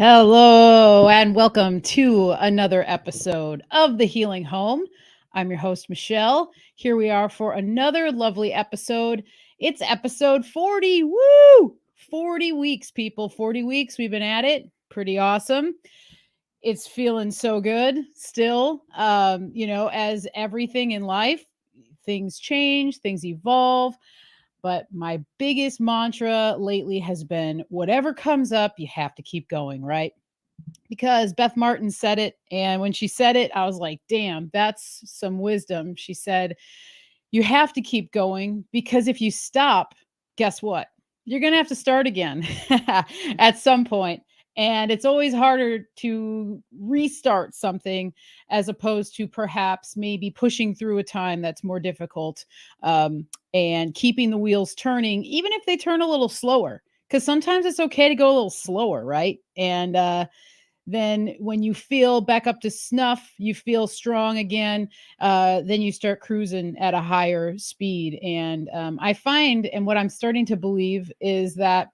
Hello, and welcome to another episode of The Healing Home. I'm your host, Michelle. Here we are for another lovely episode. It's episode 40. Woo! 40 weeks, people. 40 weeks. We've been at it. Pretty awesome. It's feeling so good still. As everything in life, things change, things evolve. But my biggest mantra lately has been whatever comes up, you have to keep going, right? Because Beth Martin said it. And when she said it, I was like, damn, that's some wisdom. She said, you have to keep going because if you stop, guess what? You're going to have to start again at some point. And it's always harder to restart something as opposed to perhaps maybe pushing through a time that's more difficult and keeping the wheels turning, even if they turn a little slower. Because sometimes it's okay to go a little slower, right? And then when you feel back up to snuff, you feel strong again, then you start cruising at a higher speed. And I find, and what I'm starting to believe is that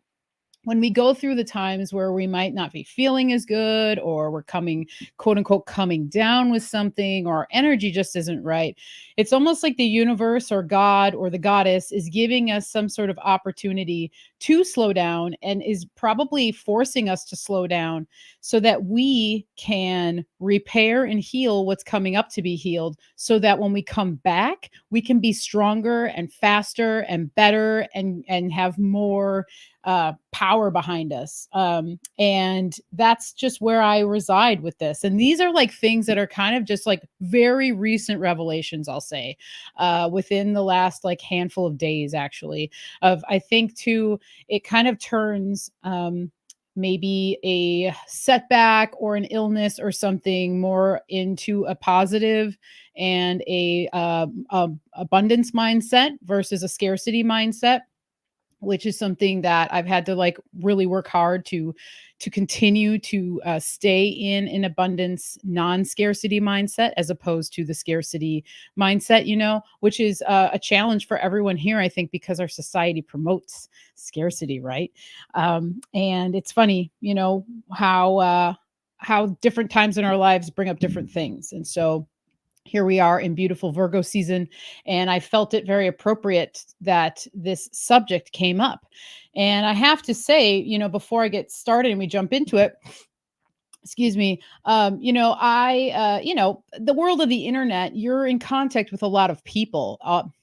when we go through the times where we might not be feeling as good or we're coming, quote unquote, coming down with something or our energy just isn't right, it's almost like the universe or God or the goddess is giving us some sort of opportunity to slow down and is probably forcing us to slow down so that we can repair and heal what's coming up to be healed so that when we come back, we can be stronger and faster and better and have more power behind us. And that's just where I reside with this. And these are like things that are kind of just like very recent revelations, I'll say, within the last like handful of days, actually. Of I think too, it kind of turns maybe a setback or an illness or something more into a positive and a abundance mindset versus a scarcity mindset, which is something that I've had to like really work hard to continue to stay in an abundance, non-scarcity mindset as opposed to the scarcity mindset, which is a challenge for everyone here, I think, because our society promotes scarcity, right? And it's funny, how different times in our lives bring up different things, and so here we are in beautiful Virgo season, and I felt it very appropriate that this subject came up. And I have to say, before I get started and we jump into it, excuse me, the world of the internet, you're in contact with a lot of people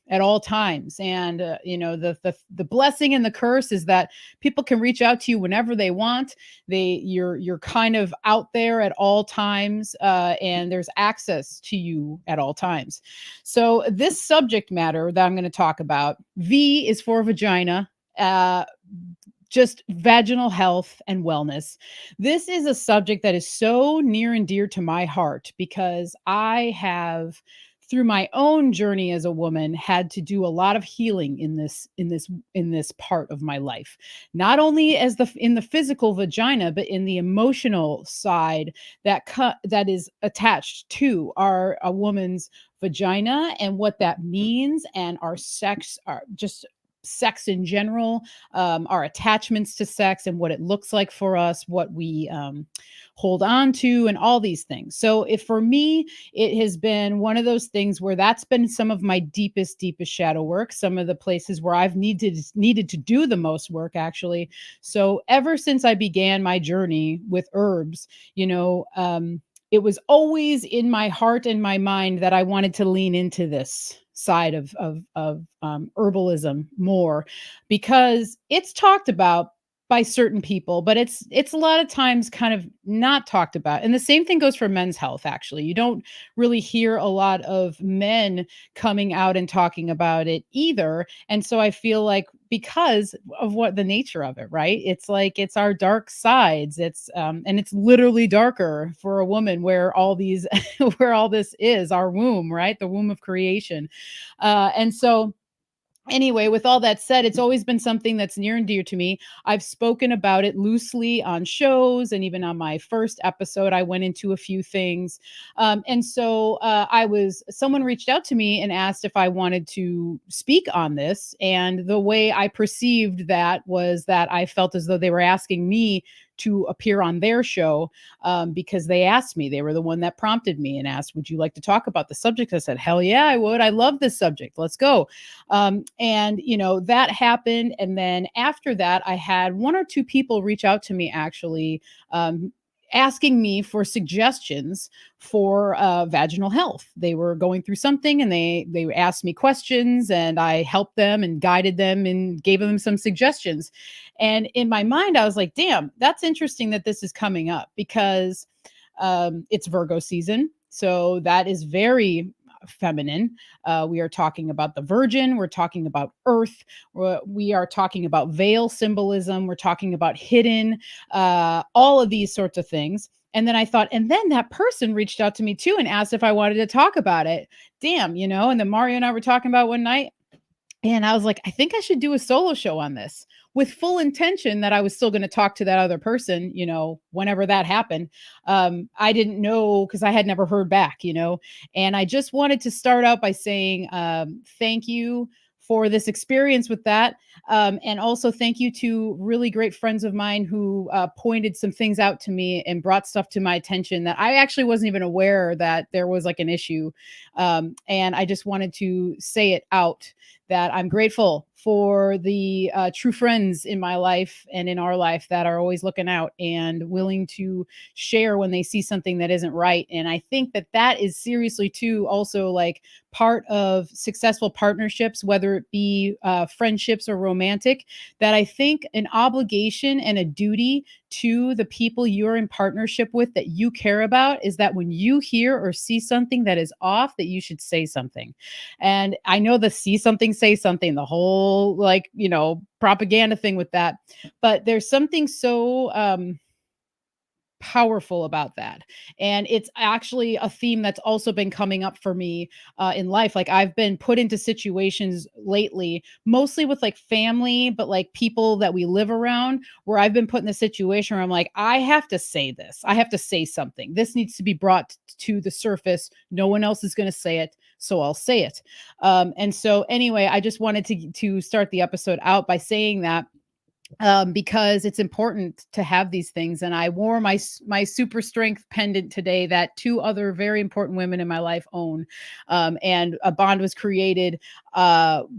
at all times. And the blessing and the curse is that people can reach out to you whenever they want. You're kind of out there at all times, and there's access to you at all times. So this subject matter that I'm going to talk about, V is for vagina, just vaginal health and wellness. This is a subject that is so near and dear to my heart because I have, through my own journey as a woman, had to do a lot of healing in this part of my life. Not only as in the physical vagina, but in the emotional side that is attached to a woman's vagina and what that means, and our sex, are just sex in general, our attachments to sex and what it looks like for us, what we hold on to, and all these things. So, if for me, it has been one of those things where that's been some of my deepest shadow work, some of the places where I've needed to do the most work, actually. So, ever since I began my journey with herbs, it was always in my heart and my mind that I wanted to lean into this side of herbalism more, because it's talked about by certain people, but it's a lot of times kind of not talked about. And the same thing goes for men's health, actually. You don't really hear a lot of men coming out and talking about it either. And so I feel like, because of what the nature of it, right? It's like it's our dark sides. It's and it's literally darker for a woman, where all these where all this is our womb, right? The womb of creation. And so, anyway, with all that said, it's always been something that's near and dear to me. I've spoken about it loosely on shows, and even on my first episode, I went into a few things. And so someone reached out to me and asked if I wanted to speak on this. And the way I perceived that was that I felt as though they were asking me to appear on their show, because they asked me. They were the one that prompted me and asked, "Would you like to talk about the subject?" I said, "Hell yeah, I would. I love this subject. Let's go." And that happened. And then after that, I had one or two people reach out to me actually, asking me for suggestions for vaginal health. They were going through something, and they asked me questions, and I helped them and guided them and gave them some suggestions. And in my mind, I was like, "Damn, that's interesting that this is coming up because it's Virgo season." So that is very feminine. We are talking about the Virgin. We're talking about Earth. We are talking about veil symbolism. We're talking about hidden, all of these sorts of things. And then I thought, and then that person reached out to me too and asked if I wanted to talk about it. Damn, and then Mario and I were talking about one night. And I was like, I think I should do a solo show on this, with full intention that I was still going to talk to that other person, whenever that happened. I didn't know because I had never heard back. And I just wanted to start out by saying thank you for this experience with that. And also thank you to really great friends of mine who pointed some things out to me and brought stuff to my attention that I actually wasn't even aware that there was like an issue. And I just wanted to say it out, that I'm grateful for the true friends in my life and in our life that are always looking out and willing to share when they see something that isn't right. And I think that that is seriously too also like part of successful partnerships, whether it be friendships or romantic, that I think an obligation and a duty to the people you're in partnership with that you care about is that when you hear or see something that is off, that you should say something. And I know the see something, say something, the whole propaganda thing with that. But there's something so powerful about that. And it's actually a theme that's also been coming up for me in life. Like I've been put into situations lately, mostly with like family, but like people that we live around, where I've been put in a situation where I'm like, I have to say this. I have to say something. This needs to be brought to the surface. No one else is going to say it. So I'll say it. And so anyway, I just wanted to start the episode out by saying that, because it's important to have these things. And I wore my super strength pendant today that two other very important women in my life own, and a bond was created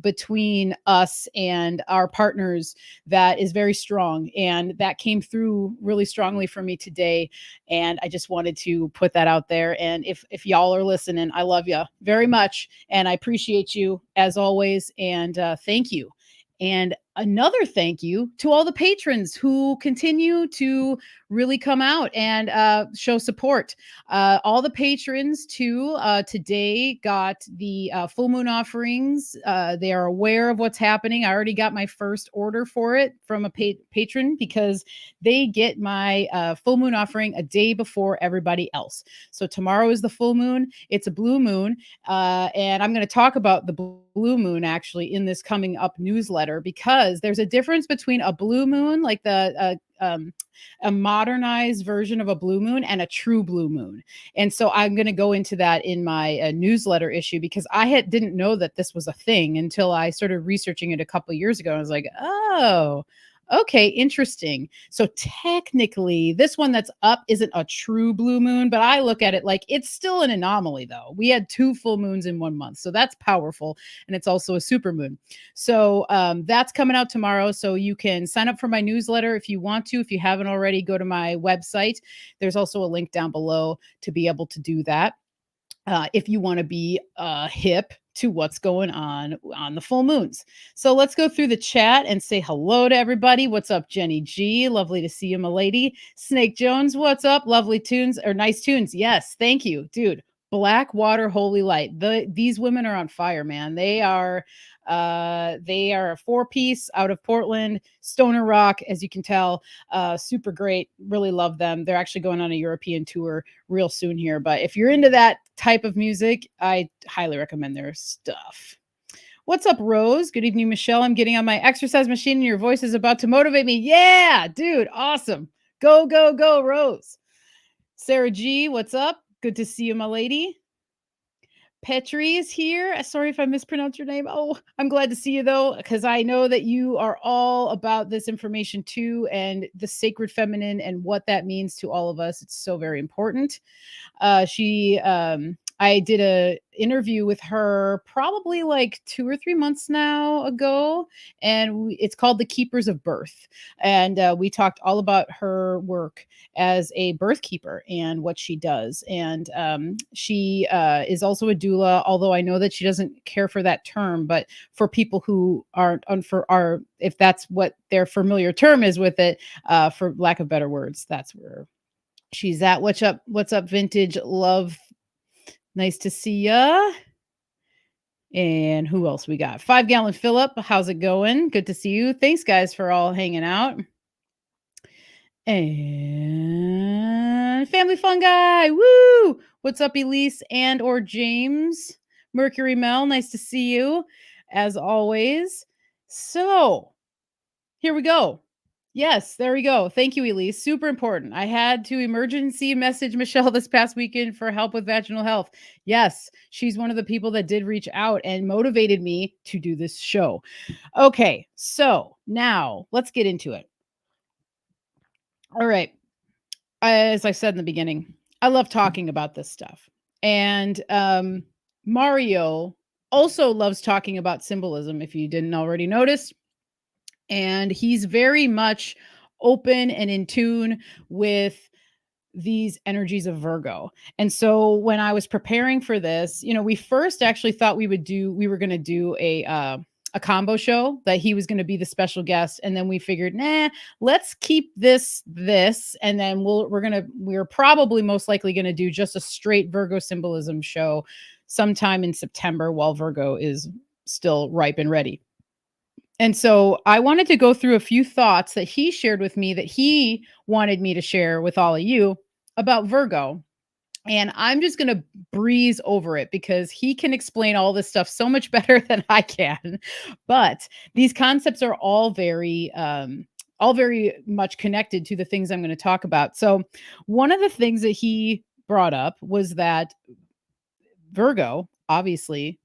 between us and our partners that is very strong, and that came through really strongly for me today. And I just wanted to put that out there. And if y'all are listening, I love you very much, and I appreciate you as always. And thank you. And another thank you to all the patrons who continue to really come out and show support. All the patrons too today got the full moon offerings. They are aware of what's happening. I already got my first order for it from a patron, because they get my full moon offering a day before everybody else. So tomorrow is the full moon. It's a blue moon. And I'm going to talk about the blue moon actually in this coming up newsletter, because there's a difference between a blue moon, like a modernized version of a blue moon, and a true blue moon. And so I'm going to go into that in my newsletter issue, because I didn't know that this was a thing until I started researching it a couple of years ago. I was like, oh, okay, interesting. So technically, this one that's up isn't a true blue moon, but I look at it like it's still an anomaly, though. We had 2 full moons in 1 month, so that's powerful, and it's also a super moon. So that's coming out tomorrow. So you can sign up for my newsletter if you want to. If you haven't already, go to my website. There's also a link down below to be able to do that. If you want to be hip to what's going on the full moons. So let's go through the chat and say hello to everybody. What's up, Jenny G? Lovely to see you, my lady. Snake Jones, what's up? Lovely tunes, or nice tunes. Yes, thank you, dude. Blackwater Holylight. These women are on fire, man. They are a 4-piece out of Portland, stoner rock, as you can tell. Super great. Really love them. They're actually going on a European tour real soon here. But if you're into that type of music, I highly recommend their stuff. What's up, Rose? Good evening, Michelle. I'm getting on my exercise machine and your voice is about to motivate me. Yeah, dude. Awesome. Go, go, go, Rose. Sarah G, what's up? Good to see you, my lady. Petri is here. Sorry if I mispronounced your name. Oh, I'm glad to see you though, because I know that you are all about this information too, and the sacred feminine and what that means to all of us. It's so very important. She I did a interview with her probably like 2 or 3 months now ago, and it's called The Keepers of Birth. And we talked all about her work as a birth keeper and what she does. And she is also a doula, although I know that she doesn't care for that term. But for people who aren't if that's what their familiar term is with it, for lack of better words, that's where she's at. What's up, vintage love? Nice to see ya. And who else we got? 5 Gallon Philip. How's it going? Good to see you. Thanks, guys, for all hanging out. And Family Fun Guy. Woo! What's up, Elise and or James? Mercury Mel. Nice to see you, as always. So here we go. Yes, there we go. Thank you, Elise. Super important. I had to emergency message Michelle this past weekend for help with vaginal health. Yes, she's one of the people that did reach out and motivated me to do this show. Okay, so now let's get into it. All right. As I said in the beginning, I love talking about this stuff. And Mario also loves talking about symbolism, if you didn't already notice. And he's very much open and in tune with these energies of Virgo. And so when I was preparing for this, we first actually thought we were going to do a combo show, that he was going to be the special guest, and then we figured, let's keep this, and then we're probably most likely going to do just a straight Virgo symbolism show sometime in September while Virgo is still ripe and ready. And so I wanted to go through a few thoughts that he shared with me that he wanted me to share with all of you about Virgo. And I'm just going to breeze over it because he can explain all this stuff so much better than I can. But these concepts are all very much connected to the things I'm going to talk about. So one of the things that he brought up was that Virgo obviously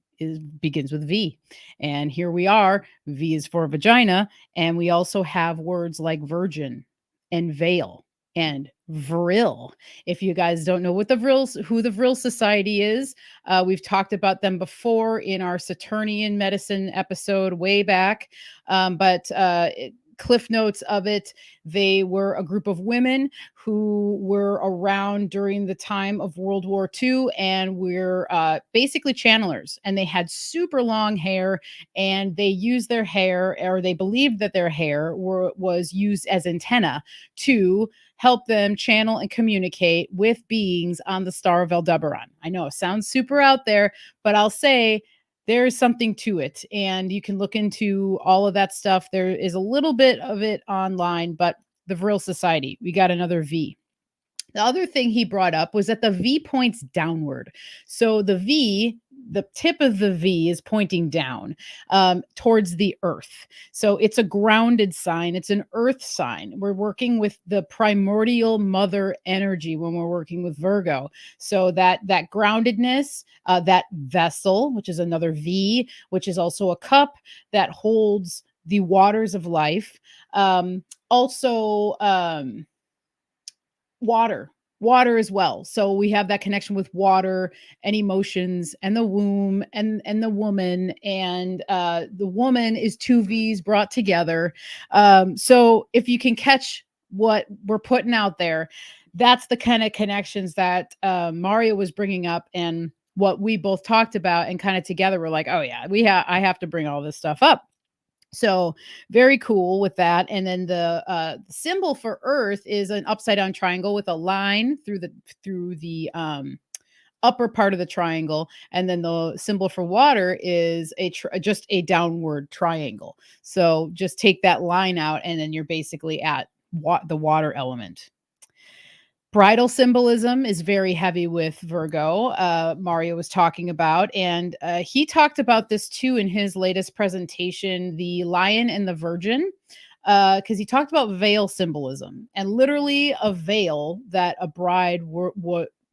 begins with V. And here we are. V is for vagina. And we also have words like virgin and veil and vril. If you guys don't know who the Vril Society is, we've talked about them before in our Saturnian medicine episode way back. But cliff notes of it, they were a group of women who were around during the time of World War II, and were basically channelers, and they had super long hair, and they used their hair, or they believed that their hair was used as antenna to help them channel and communicate with beings on the star of Aldebaran. I know it sounds super out there, but I'll say there's something to it, and you can look into all of that stuff. There is a little bit of it online, but the Vril Society, we got another V. The other thing he brought up was that the V points downward. So the tip of the V is pointing down towards the earth. So it's a grounded sign. It's an earth sign. We're working with the primordial mother energy when we're working with Virgo. So that groundedness, that vessel, which is another V, which is also a cup that holds the waters of life. Also, water as well. So we have that connection with water and emotions and the womb and the woman, and the woman is two V's brought together. So if you can catch what we're putting out there, that's the kind of connections that Mario was bringing up, and what we both talked about, and kind of together we're like, oh yeah, I have to bring all this stuff up. So very cool with that. And then the symbol for Earth is an upside down triangle with a line through the upper part of the triangle, and then the symbol for water is just a downward triangle. So just take that line out, and then you're basically at the water element. Bridal symbolism is very heavy with Virgo. Mario was talking about, and he talked about this too in his latest presentation, the Lion and the Virgin, because he talked about veil symbolism, and literally a veil that a bride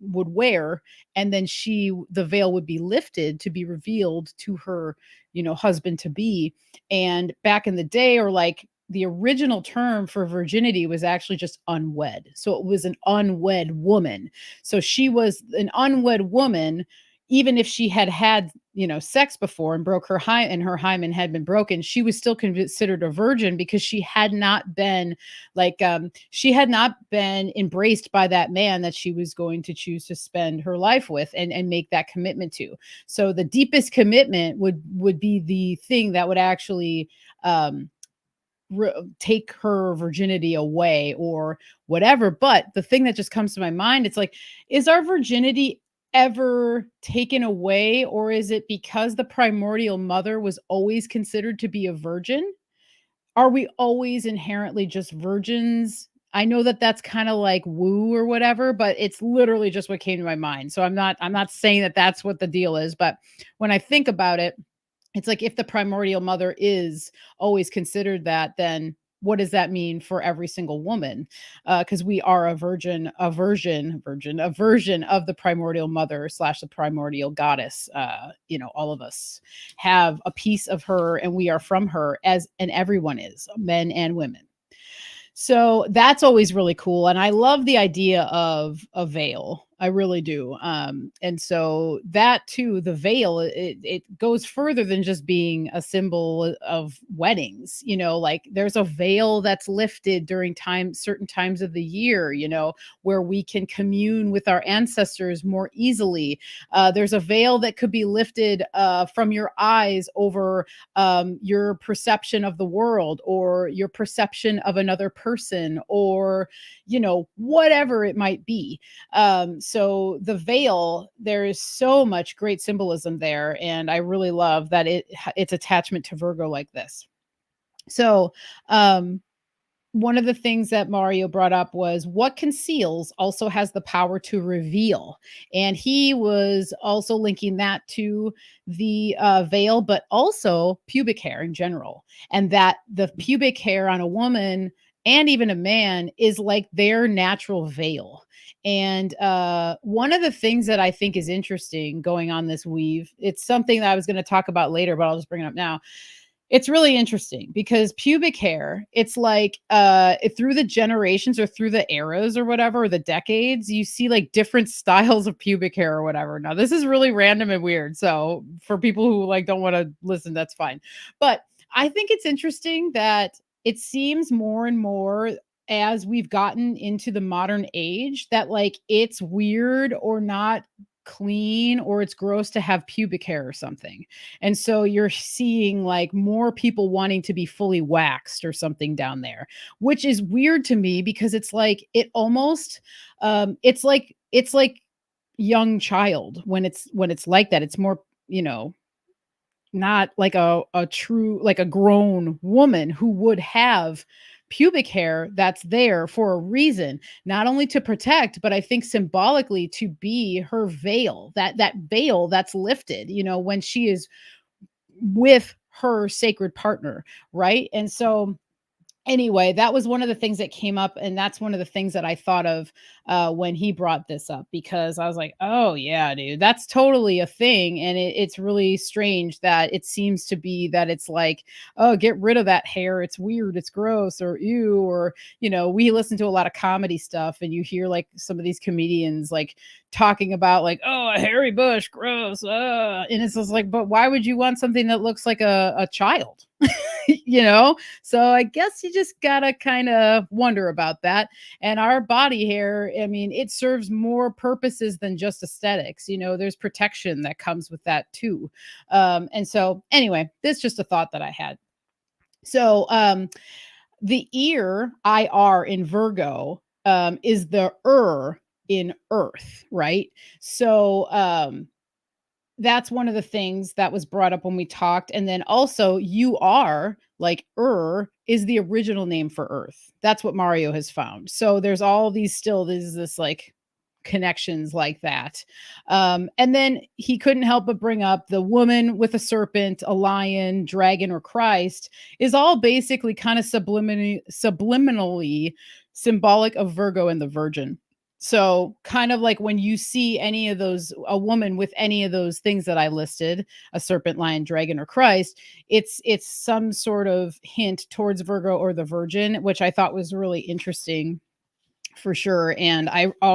would wear, and then the veil would be lifted to be revealed to her, husband to be. And back in the day, or like the original term for virginity was actually just unwed. So it was an unwed woman. So she was an unwed woman, even if she had had, sex before and broke her hymen, and her hymen had been broken, she was still considered a virgin because she had not been she had not been embraced by that man that she was going to choose to spend her life with and make that commitment to. So the deepest commitment would be the thing that would actually um take her virginity away or whatever. But the thing that just comes to my mind, it's like, is our virginity ever taken away, or is it because the primordial mother was always considered to be a virgin? Are we always inherently just virgins? I know that that's kind of like woo or whatever, but it's literally just what came to my mind. So I'm not saying that that's what the deal is, but when I think about it, it's like, if the primordial mother is always considered that, then what does that mean for every single woman? Because we are a version of the primordial mother slash the primordial goddess. All of us have a piece of her, and we are from her, and everyone is, men and women. So that's always really cool, and I love the idea of a veil. I really do. And so that too, the veil, it goes further than just being a symbol of weddings. Like there's a veil that's lifted during certain times of the year, where we can commune with our ancestors more easily. There's a veil that could be lifted from your eyes over your perception of the world, or your perception of another person, or whatever it might be. So the veil, there is so much great symbolism there, and I really love that its attachment to Virgo like this. So um one of the things that Mario brought up was, what conceals also has the power to reveal. And he was also linking that to the veil, but also pubic hair in general. And that the pubic hair on a woman and even a man is like their natural veil. And one of the things that I think is interesting going on this weave, it's something that I was going to talk about later, but I'll just bring it up now. It's really interesting because pubic hair, it's like through the generations or through the eras or whatever, or the decades, you see like different styles of pubic hair or whatever. Now, this is really random and weird. So for people who like don't want to listen, that's fine. But I think it's interesting that it seems more and more as we've gotten into the modern age that like it's weird or not clean or it's gross to have pubic hair or something. And so you're seeing like more people wanting to be fully waxed or something down there, which is weird to me because it's like it almost it's like young child when it's like that. It's more, not like a true, like a grown woman who would have pubic hair that's there for a reason, not only to protect, but I think symbolically to be her veil, that veil that's lifted, when she is with her sacred partner, right? And so anyway, that was one of the things that came up, and that's one of the things that I thought of when he brought this up, because I was like, "Oh yeah, dude, that's totally a thing." And it's really strange that it seems to be that it's like, "Oh, get rid of that hair. It's weird. It's gross," or "ew," or we listen to a lot of comedy stuff, and you hear like some of these comedians like talking about like, "Oh, a hairy bush, gross," and it's just like, but why would you want something that looks like a child? So I guess you just gotta kind of wonder about that. And our body hair, I mean, it serves more purposes than just aesthetics. There's protection that comes with that too. And so anyway, this is just a thought that I had. So the IR in Virgo is the in Earth, right? So that's one of the things that was brought up when we talked. And then also, you are like is the original name for Earth. That's what Mario has found. So there's all these still, there's this like connections like that. And then he couldn't help but bring up the woman with a serpent, a lion, dragon, or Christ is all basically kind of subliminally symbolic of Virgo and the Virgin. So kind of like when you see any of those, a woman with any of those things that I listed, a serpent, lion, dragon, or Christ, it's some sort of hint towards Virgo or the Virgin, which I thought was really interesting for sure. And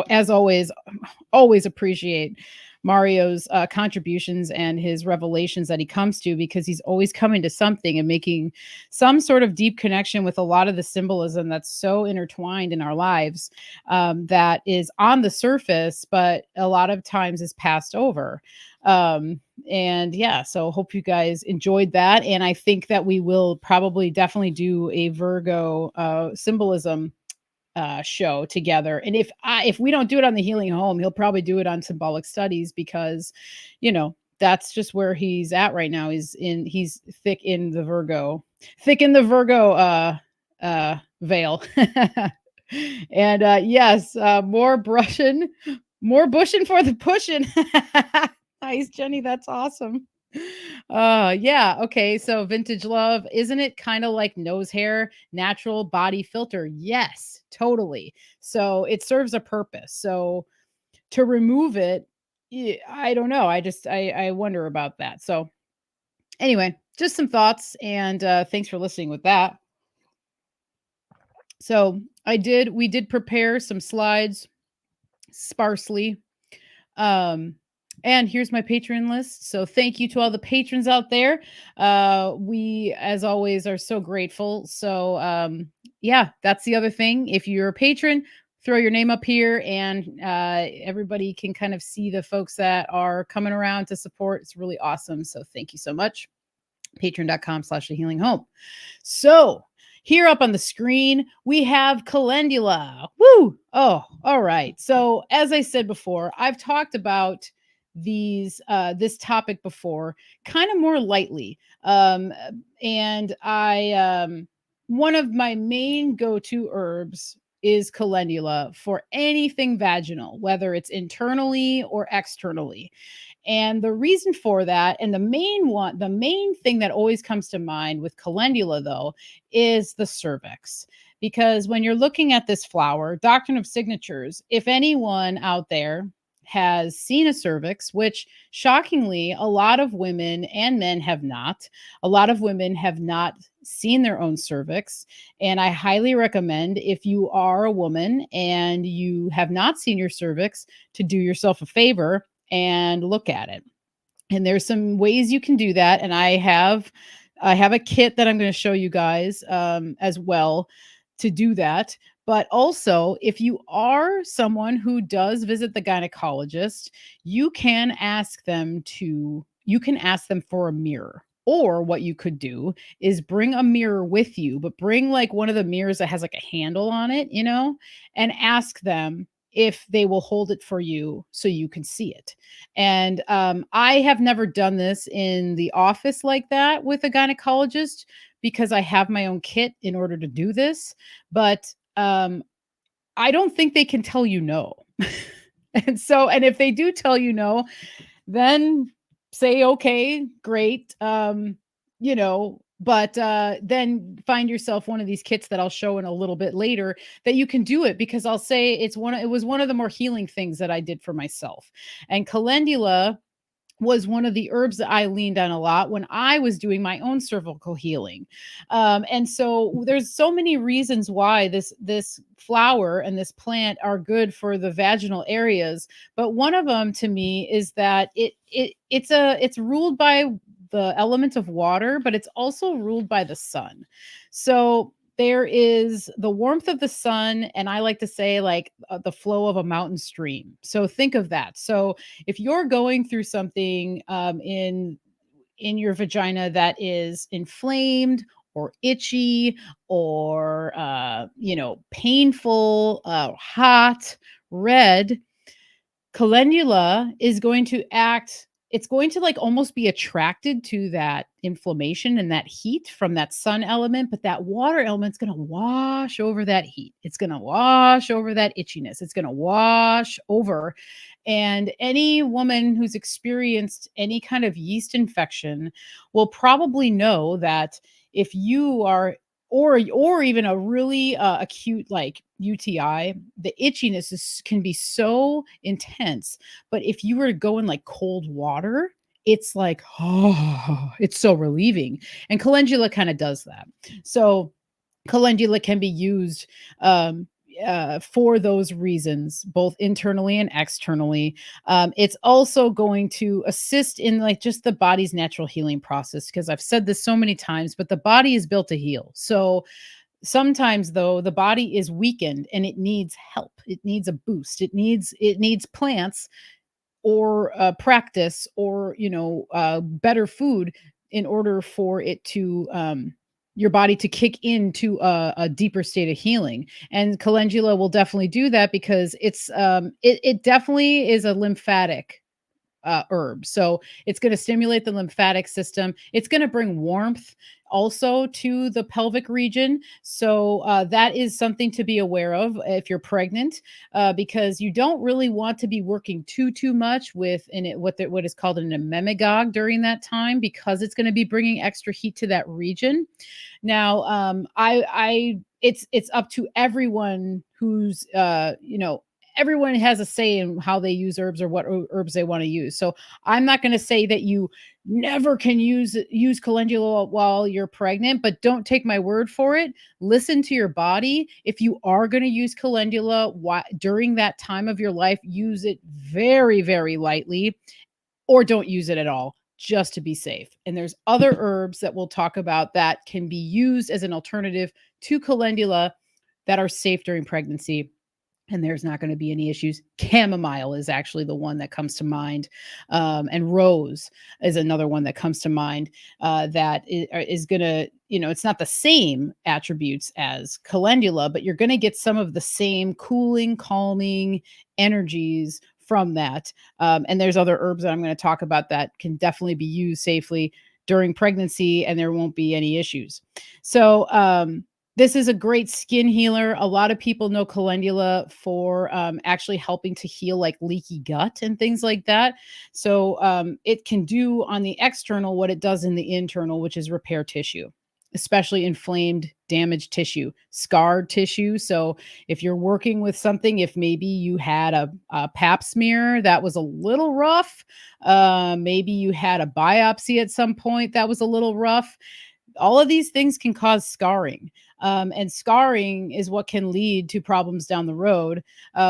as always appreciate Mario's contributions and his revelations that he comes to, because he's always coming to something and making some sort of deep connection with a lot of the symbolism that's so intertwined in our lives, that is on the surface, but a lot of times is passed over. And yeah, so hope you guys enjoyed that. And I think that we will probably definitely do a Virgo symbolism show together. And if we don't do it on the Healing Home, he'll probably do it on Symbolic Studies, because that's just where he's at right now. He's thick in the Virgo veil. And yes, more bushing for the pushing. Nice, Jenny, that's awesome. Yeah, okay, so vintage love, isn't it kind of like nose hair, natural body filter? Yes, totally. So it serves a purpose. So to remove it, I don't know. I wonder about that. So anyway, just some thoughts, and thanks for listening with that. So we did prepare some slides sparsely. Um, and here's my Patreon list. So thank you to all the patrons out there. We, as always, are so grateful. So yeah, that's the other thing. If you're a patron, throw your name up here, and everybody can kind of see the folks that are coming around to support. It's really awesome. So thank you so much. Patreon.com/thehealinghome. So here up on the screen, we have calendula. Woo! Oh, all right. So as I said before, I've talked about this topic before, kind of more lightly. And one of my main go-to herbs is calendula for anything vaginal, whether it's internally or externally. And the reason for that, and the main thing that always comes to mind with calendula, though, is the cervix. Because when you're looking at this flower, Doctrine of Signatures, if anyone out there has seen a cervix, which shockingly, a lot of women and men have not. A lot of women have not seen their own cervix. And I highly recommend, if you are a woman and you have not seen your cervix, to do yourself a favor and look at it. And there's some ways you can do that. And I have a kit that I'm going to show you guys as well to do that. But also, if you are someone who does visit the gynecologist, you can ask them for a mirror. Or what you could do is bring a mirror with you, but bring like one of the mirrors that has like a handle on it, and ask them if they will hold it for you so you can see it. And I have never done this in the office like that with a gynecologist, because I have my own kit in order to do this. But I don't think they can tell you no. And if they do tell you no, then say, okay, great. But then find yourself one of these kits that I'll show in a little bit later that you can do it, because I'll say it was one of the more healing things that I did for myself. And calendula was one of the herbs that I leaned on a lot when I was doing my own cervical healing. And so there's so many reasons why this flower and this plant are good for the vaginal areas. But one of them to me is that it's ruled by the element of water, but it's also ruled by the sun. So there is the warmth of the sun, and I like to say like the flow of a mountain stream. So think of that. So if you're going through something in your vagina that is inflamed or itchy or painful, hot, red, calendula is going to act, it's going to like almost be attracted to that inflammation and that heat from that sun element, but that water element's going to wash over that heat. It's going to wash over that itchiness. It's going to wash over. And any woman who's experienced any kind of yeast infection will probably know that if you are or even a really acute like UTI, the itchiness can be so intense. But if you were to go in like cold water, it's like, oh, it's so relieving. And calendula kind of does that. So calendula can be used um, for those reasons, both internally and externally. It's also going to assist in like just the body's natural healing process, because I've said this so many times, but the body is built to heal. So sometimes though the body is weakened and it needs help. It needs a boost. It needs plants or practice or better food in order for it to your body to kick into a deeper state of healing. And calendula will definitely do that because it definitely is a lymphatic herb. So it's going to stimulate the lymphatic system. It's going to bring warmth also to the pelvic region. So that is something to be aware of if you're pregnant, because you don't really want to be working too much with what is called an emmenagogue during that time, because it's going to be bringing extra heat to that region. Now, I it's up to everyone who's everyone has a say in how they use herbs or what herbs they want to use. So I'm not going to say that you never can use calendula while you're pregnant, but don't take my word for it. Listen to your body. If you are going to use calendula during that time of your life, use it very, very lightly, or don't use it at all, just to be safe. And there's other herbs that we'll talk about that can be used as an alternative to calendula that are safe during pregnancy, and there's not going to be any issues. Chamomile is actually the one that comes to mind, and rose is another one that comes to mind. That is going to, it's not the same attributes as calendula, but you're going to get some of the same cooling, calming energies from that. And there's other herbs that I'm going to talk about that can definitely be used safely during pregnancy, and there won't be any issues. So, this is a great skin healer. A lot of people know calendula for actually helping to heal like leaky gut and things like that. So it can do on the external what it does in the internal, which is repair tissue, especially inflamed, damaged tissue, scarred tissue. So if you're working with something, if maybe you had a pap smear that was a little rough, maybe you had a biopsy at some point that was a little rough, all of these things can cause scarring. And scarring is what can lead to problems down the road,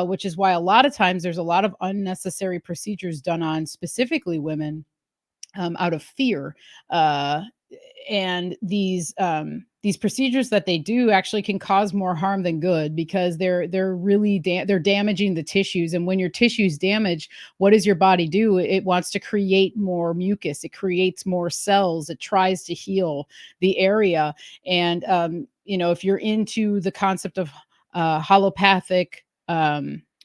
which is why a lot of times there's a lot of unnecessary procedures done on specifically women out of fear. And these procedures that they do actually can cause more harm than good, because they're really they're damaging the tissues. And when your tissues damage, what does your body do? It wants to create more mucus. It creates more cells. It tries to heal the area. And if you're into the concept of holopathic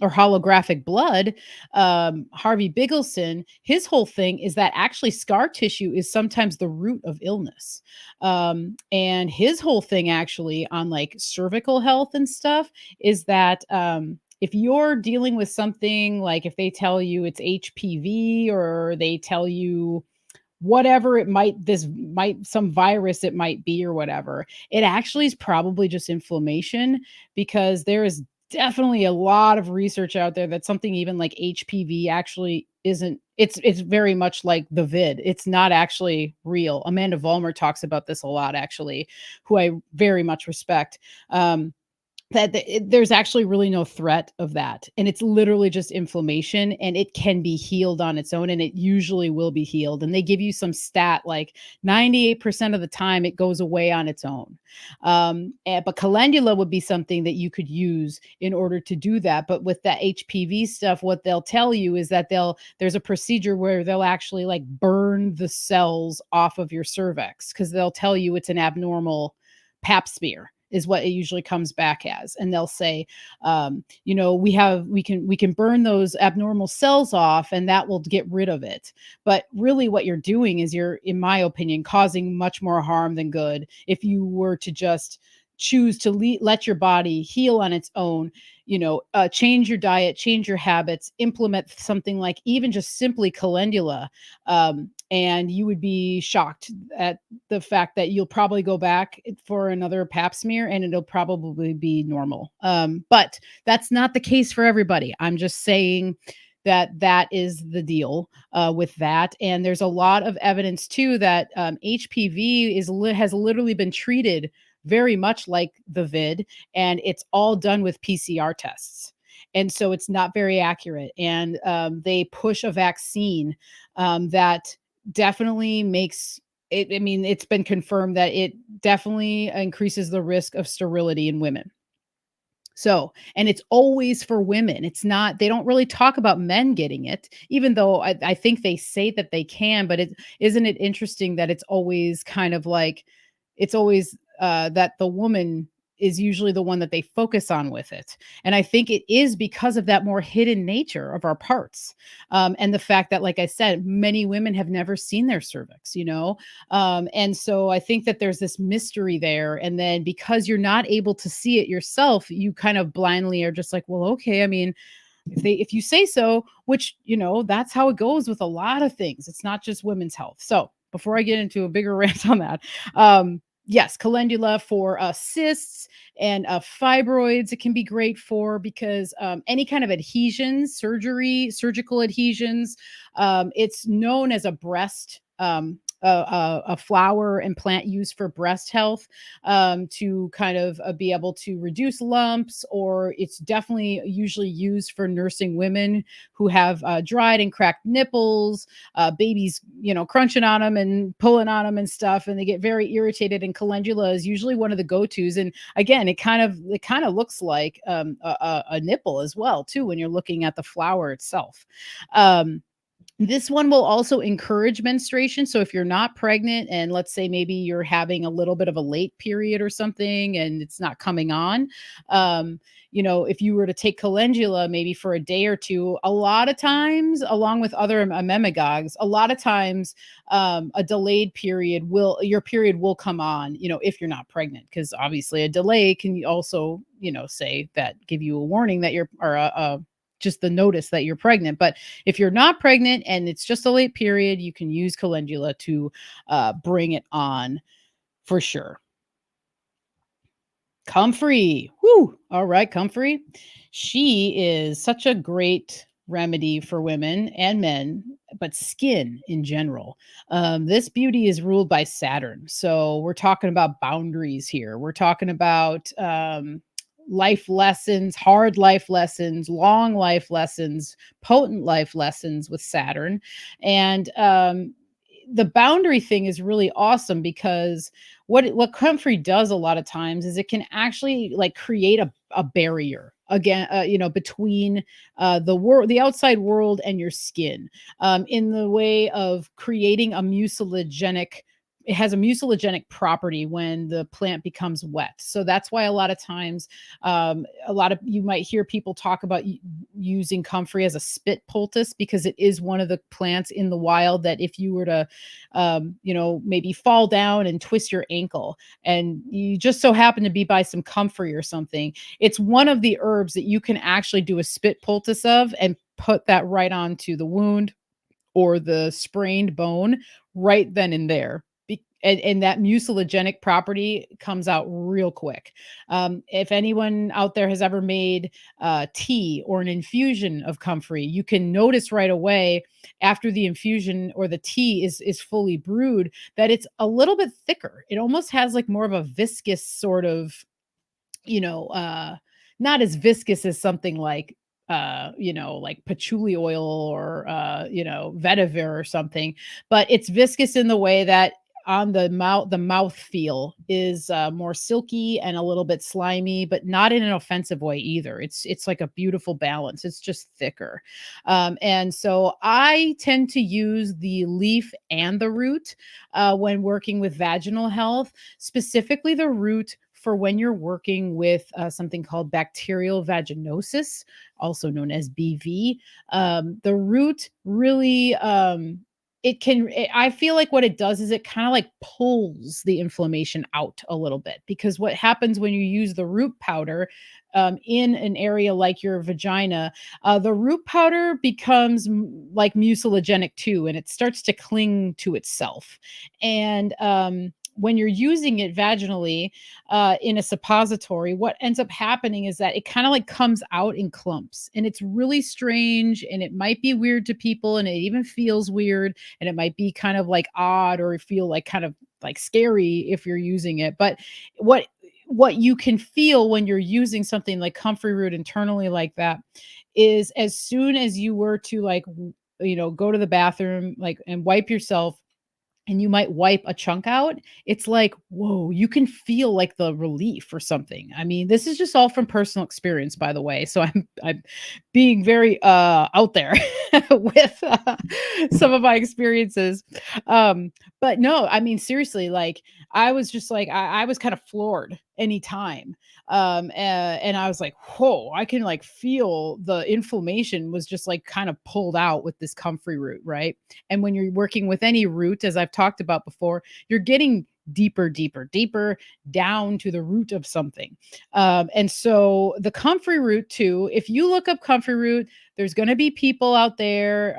or holographic blood, Harvey Bigelson, his whole thing is that actually scar tissue is sometimes the root of illness. And his whole thing actually on like cervical health and stuff is that if you're dealing with something, like if they tell you it's HPV, or they tell you whatever some virus it might be or whatever, it actually is probably just inflammation, because there is definitely a lot of research out there that something even like HPV actually isn't, it's very much like the vid. It's not actually real. Amanda Vollmer talks about this a lot, actually, who I very much respect. There's actually really no threat of that. And it's literally just inflammation, and it can be healed on its own, and it usually will be healed. And they give you some stat like 98% of the time it goes away on its own. But calendula would be something that you could use in order to do that. But with that HPV stuff, what they'll tell you is that there's a procedure where they'll actually like burn the cells off of your cervix, because they'll tell you it's an abnormal pap smear is what it usually comes back as. And they'll say, we can burn those abnormal cells off, and that will get rid of it. But really what you're doing is you're, in my opinion, causing much more harm than good if you were to just choose to let your body heal on its own. Change your diet, change your habits, implement something like even just simply calendula. And you would be shocked at the fact that you'll probably go back for another pap smear and it'll probably be normal. But that's not the case for everybody. I'm just saying that that is the deal with that. And there's a lot of evidence too that HPV has literally been treated very much like the vid, and it's all done with PCR tests. And so it's not very accurate. And they push a vaccine that definitely makes it. I mean, it's been confirmed that it definitely increases the risk of sterility in women. So, and it's always for women. It's not, they don't really talk about men getting it, even though I think they say that they can, but isn't it interesting that it's always kind of like, it's always that the woman is usually the one that they focus on with it. And I think it is because of that more hidden nature of our parts. And the fact that, like I said, many women have never seen their cervix, and so I think that there's this mystery there. And then because you're not able to see it yourself, you kind of blindly are just like, well, okay, I mean, if you say so, which, that's how it goes with a lot of things. It's not just women's health. So before I get into a bigger rant on that, yes, calendula for cysts and fibroids, it can be great for, because any kind of adhesions, surgical adhesions, it's known as a breast a flower and plant used for breast health, to kind of be able to reduce lumps, or it's definitely usually used for nursing women who have dried and cracked nipples, babies, crunching on them and pulling on them and stuff, and they get very irritated. And calendula is usually one of the go-tos. And again, it kind of looks like a nipple as well too when you're looking at the flower itself. This one will also encourage menstruation. So if you're not pregnant and let's say maybe you're having a little bit of a late period or something and it's not coming on, if you were to take calendula maybe for a day or two, a lot of times, along with other emmenagogues, a lot of times a delayed period your period will come on, if you're not pregnant, because obviously a delay can also, say that, give you a warning that you're, or just the notice that you're pregnant. But if you're not pregnant and it's just a late period, you can use calendula to bring it on for sure. Comfrey. Whoo. All right, Comfrey. She is such a great remedy for women and men, but skin in general. This beauty is ruled by Saturn. So we're talking about boundaries here. We're talking about life lessons, hard life lessons, long life lessons, potent life lessons with Saturn. And the boundary thing is really awesome, because what comfrey does a lot of times is it can actually like create a barrier again, between the outside world and your skin, in the way of creating a mucilagenic. It has a mucilagenic property when the plant becomes wet. So that's why a lot of times, a lot of you might hear people talk about using comfrey as a spit poultice, because it is one of the plants in the wild that if you were to, maybe fall down and twist your ankle and you just so happen to be by some comfrey or something, it's one of the herbs that you can actually do a spit poultice of and put that right onto the wound or the sprained bone right then and there. And that mucilagenic property comes out real quick. If anyone out there has ever made tea or an infusion of comfrey, you can notice right away after the infusion or the tea is fully brewed that it's a little bit thicker. It almost has like more of a viscous sort of, you know, uh, not as viscous as something like patchouli oil or vetiver or something, but it's viscous in the way that on the mouth feel is more silky and a little bit slimy, but not in an offensive way either. It's like a beautiful balance. It's just thicker. And so I tend to use the leaf and the root when working with vaginal health, specifically the root for when you're working with something called bacterial vaginosis, also known as BV. The root really I feel like what it does is it kinda, like, pulls the inflammation out a little bit, because what happens when you use the root powder, in an area like your vagina, the root powder becomes like mucilagenic too, and it starts to cling to itself. And when you're using it vaginally, in a suppository, what ends up happening is that it kind of like comes out in clumps, and it's really strange, and it might be weird to people, and it even feels weird, and it might be kind of like odd or feel like kind of like scary if you're using it. But what what you can feel when you're using something like comfrey root internally like that is, as soon as you were to like go to the bathroom like and wipe yourself, and you might wipe a chunk out, it's like, whoa, you can feel like the relief or something. I mean, this is just all from personal experience, by the way. So I'm being very out there with some of my experiences. But no, I mean, seriously, like I was just like I was kind of floored anytime. And I was like, whoa, I can like feel the inflammation was just like kind of pulled out with this comfrey root, right? And when you're working with any root, as I've talked about before, you're getting deeper, deeper, deeper down to the root of something. And so the comfrey root, too, if you look up comfrey root, there's going to be people out there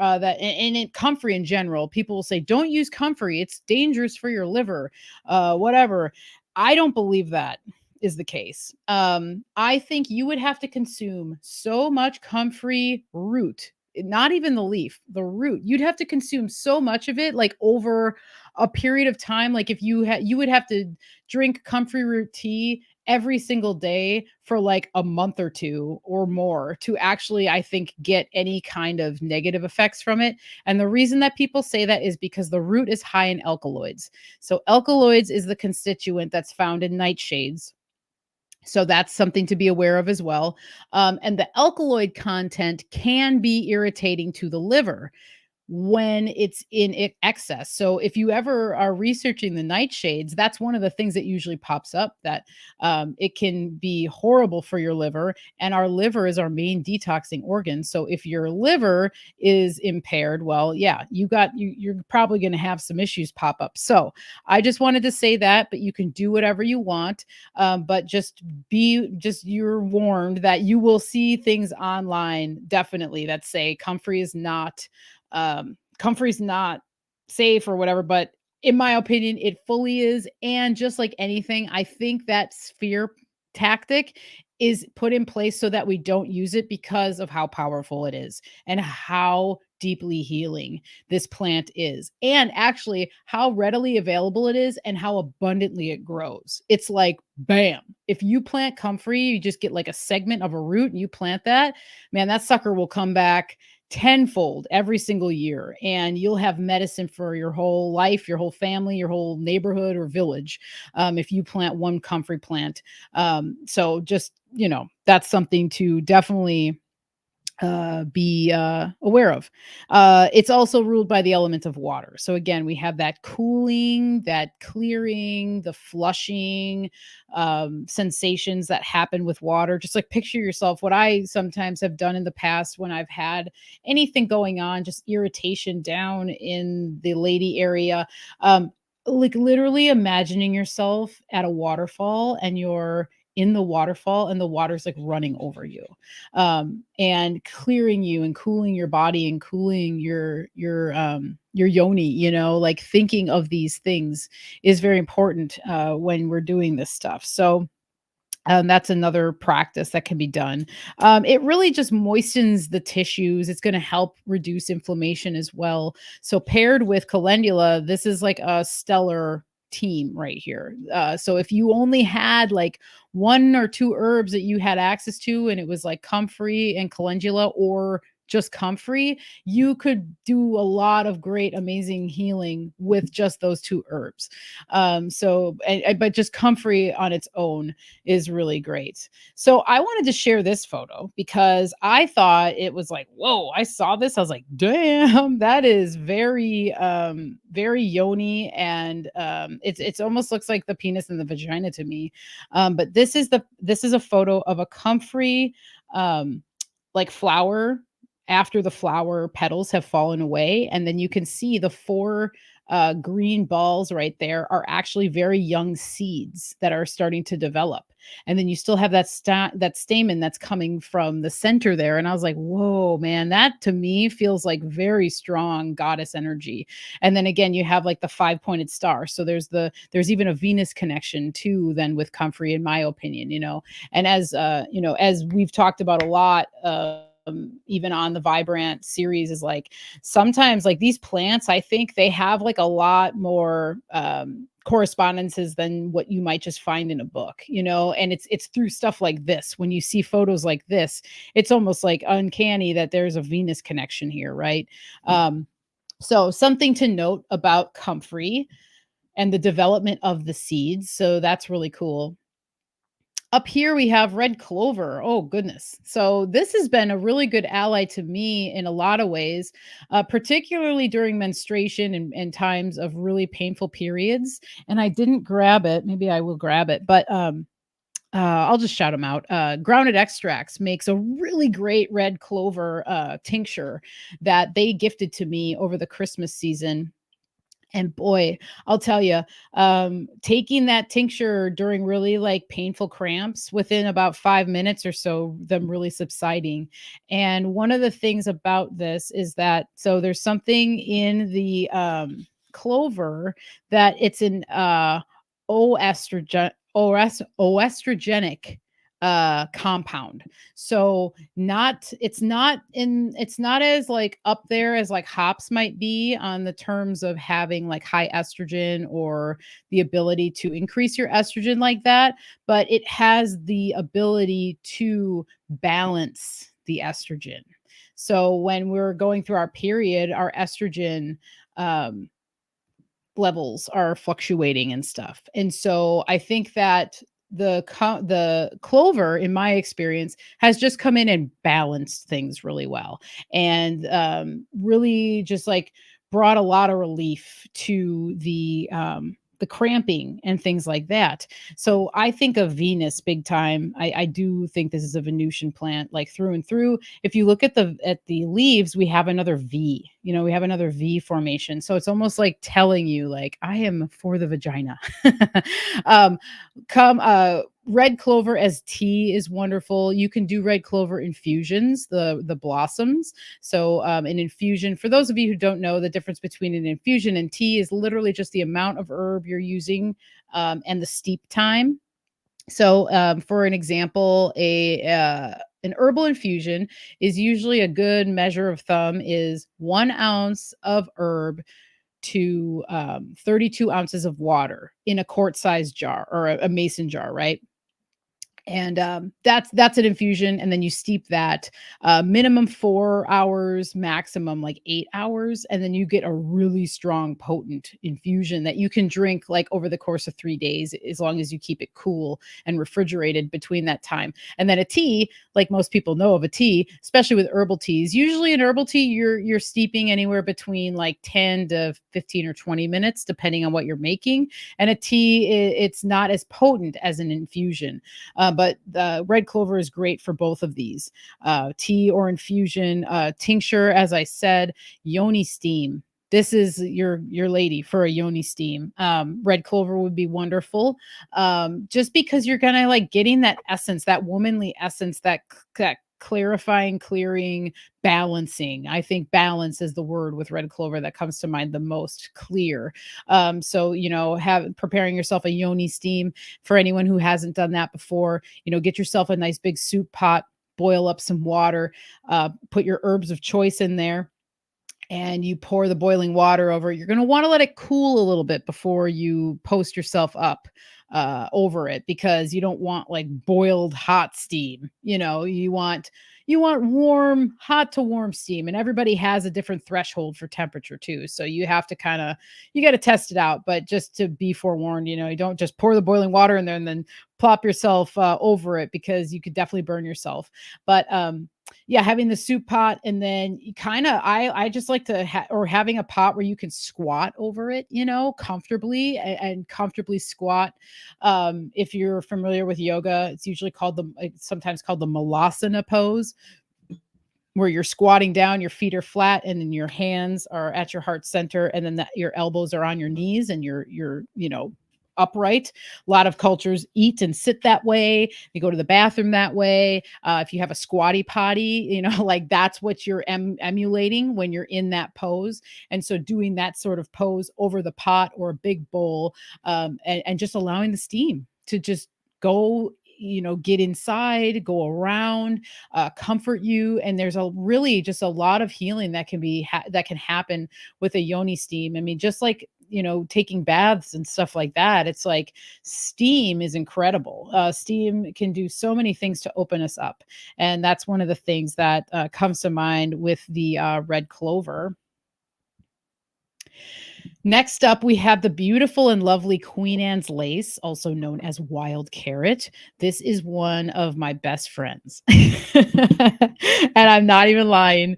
comfrey in general, people will say, don't use comfrey. It's dangerous for your liver, whatever. I don't believe that is the case. I think you would have to consume so much comfrey root, not even the leaf, the root. You'd have to consume so much of it, like over a period of time. Like if you would have to drink comfrey root tea every single day for like a month or two or more to actually, I think, get any kind of negative effects from it. And the reason that people say that is because the root is high in alkaloids. So alkaloids is the constituent that's found in nightshades, so that's something to be aware of as well. And the alkaloid content can be irritating to the liver when it's in excess. So if you ever are researching the nightshades, that's one of the things that usually pops up, that it can be horrible for your liver. And our liver is our main detoxing organ. So if your liver is impaired, well, yeah, you're probably going to have some issues pop up. So I just wanted to say that, but you can do whatever you want. But you're warned that you will see things online definitely that say comfrey's not safe or whatever, but in my opinion it fully is. And just like anything, I think that sphere tactic is put in place so that we don't use it, because of how powerful it is and how deeply healing this plant is, and actually how readily available it is and how abundantly it grows. It's like bam, if you plant comfrey, you just get like a segment of a root and you plant that, man, that sucker will come back tenfold every single year, and you'll have medicine for your whole life, your whole family, your whole neighborhood or village, if you plant one comfrey plant. So just, that's something to definitely be aware of. It's also ruled by the element of water. So again, we have that cooling, that clearing, the flushing sensations that happen with water. Just like picture yourself. What I sometimes have done in the past when I've had anything going on, just irritation down in the lady area. Like literally imagining yourself at a waterfall, and you're in the waterfall and the water's like running over you, and clearing you and cooling your body and cooling your yoni, like thinking of these things is very important when we're doing this stuff. So that's another practice that can be done. It really just moistens the tissues. It's going to help reduce inflammation as well. So paired with calendula, this is like a stellar team right here. So if you only had like one or two herbs that you had access to, and it was like comfrey and calendula, or just comfrey, you could do a lot of great, amazing healing with just those two herbs. But just comfrey on its own is really great. So I wanted to share this photo because I thought it was like, whoa, I saw this. I was like, damn, that is very, very yoni. And it's almost looks like the penis and the vagina to me. But this is a photo of a comfrey, like flower after the flower petals have fallen away, and then you can see the four green balls right there are actually very young seeds that are starting to develop. And then you still have that stamen that's coming from the center there. And I was like, whoa, man, that to me feels like very strong goddess energy. And then again, you have like the five-pointed star. So there's even a Venus connection too, then with comfrey, in my opinion, And as as we've talked about a lot, even on the Vibrant series, is like sometimes like these plants, I think they have like a lot more correspondences than what you might just find in a book, and it's through stuff like this. When you see photos like this, it's almost like uncanny that there's a Venus connection here, right? So something to note about comfrey and the development of the seeds. So that's really cool. Up here we have red clover. Oh goodness. So this has been a really good ally to me in a lot of ways, particularly during menstruation and times of really painful periods. And I didn't grab it. Maybe I will grab it, but I'll just shout them out. Grounded Extracts makes a really great red clover tincture that they gifted to me over the Christmas season. And boy, I'll tell you, taking that tincture during really like painful cramps within about 5 minutes or so, them really subsiding. And one of the things about this is that so there's something in the clover that it's an oestrogenic compound. So it's not as like up there as like hops might be on the terms of having like high estrogen or the ability to increase your estrogen like that, but it has the ability to balance the estrogen. So when we're going through our period, our estrogen levels are fluctuating and stuff. And so I think that the clover, in my experience, has just come in and balanced things really well, and really just like brought a lot of relief to the cramping and things like that. So I think of Venus big time. I do think this is a Venusian plant, like through and through. If you look at the leaves, we have another V. We have another V formation. So it's almost like telling you, like, I am for the vagina. um, come Red clover as tea is wonderful. You can do red clover infusions, the blossoms. So an infusion, for those of you who don't know, the difference between an infusion and tea is literally just the amount of herb you're using and the steep time. So, for an example, an herbal infusion is usually a good measure of thumb is 1 ounce of herb to 32 ounces of water in a quart-sized jar or a mason jar, right? And that's an infusion, and then you steep that minimum 4 hours, maximum like 8 hours, and then you get a really strong potent infusion that you can drink like over the course of 3 days, as long as you keep it cool and refrigerated between that time. And then a tea, like most people know of a tea, especially with herbal teas, usually an herbal tea you're steeping anywhere between like 10 to 15 or 20 minutes depending on what you're making. And a tea, it's not as potent as an infusion, but the red clover is great for both of these, tea or infusion. Tincture, as I said, yoni steam. This is your lady for a yoni steam. Red clover would be wonderful, just because you're gonna like getting that essence, that womanly essence, that clarifying, clearing, balancing. I think balance is the word with red clover that comes to mind the most. Clear. So have preparing yourself a yoni steam. For anyone who hasn't done that before, get yourself a nice big soup pot, boil up some water, put your herbs of choice in there, and you pour the boiling water over. You're going to want to let it cool a little bit before you post yourself up over it, because you don't want like boiled hot steam. You want warm, hot to warm steam, and everybody has a different threshold for temperature too. So you have to you got to test it out. But just to be forewarned, you don't just pour the boiling water in there and then plop yourself over it, because you could definitely burn yourself. But yeah, having the soup pot, and then you I just like to or having a pot where you can squat over it, comfortably, and comfortably squat. If you're familiar with yoga, it's sometimes called the malasana pose. where you're squatting down, your feet are flat, and then your hands are at your heart center, and then your elbows are on your knees, and you're upright. A lot of cultures eat and sit that way. They go to the bathroom that way. If you have a squatty potty, like that's what you're emulating when you're in that pose. And so doing that sort of pose over the pot or a big bowl, and just allowing the steam to just go, get inside, go around, comfort you. And there's a really just a lot of healing that that can happen with a yoni steam. I mean, just like taking baths and stuff like that. It's like steam is incredible. Steam can do so many things to open us up, and that's one of the things that comes to mind with the red clover. Next up, we have the beautiful and lovely Queen Anne's lace, also known as wild carrot. This is one of my best friends. And I'm not even lying.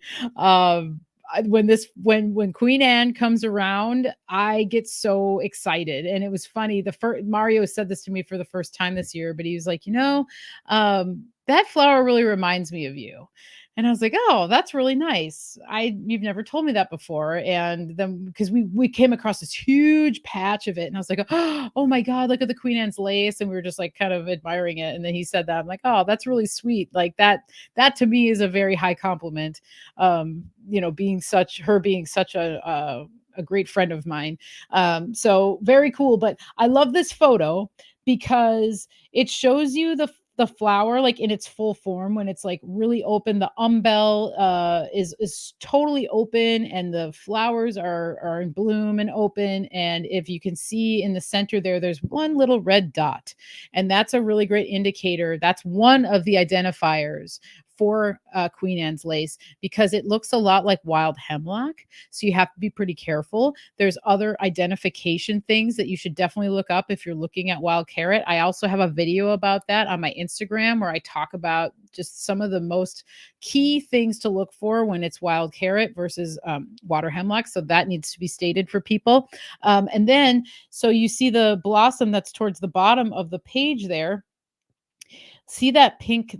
When Queen Anne comes around, I get so excited. And it was funny. The first Mario said this to me for the first time this year, but he was like, that flower really reminds me of you. And I was like, "Oh, that's really nice. You've never told me that before." And then because we came across this huge patch of it, and I was like, "Oh my God, look at the Queen Anne's lace." And we were just like kind of admiring it. And then he said that. I'm like, "Oh, that's really sweet." Like that to me is a very high compliment. Being such a great friend of mine. So very cool. But I love this photo because it shows you the flower like in its full form when it's like really open. The umbel is totally open, and the flowers are in bloom and open. And if you can see in the center there's one little red dot, and that's a really great indicator. That's one of the identifiers for Queen Anne's lace, because it looks a lot like wild hemlock. So you have to be pretty careful. There's other identification things that you should definitely look up if you're looking at wild carrot. I also have a video about that on my Instagram where I talk about just some of the most key things to look for when it's wild carrot versus water hemlock. So that needs to be stated for people. And then, so you see the blossom that's towards the bottom of the page there. See that pink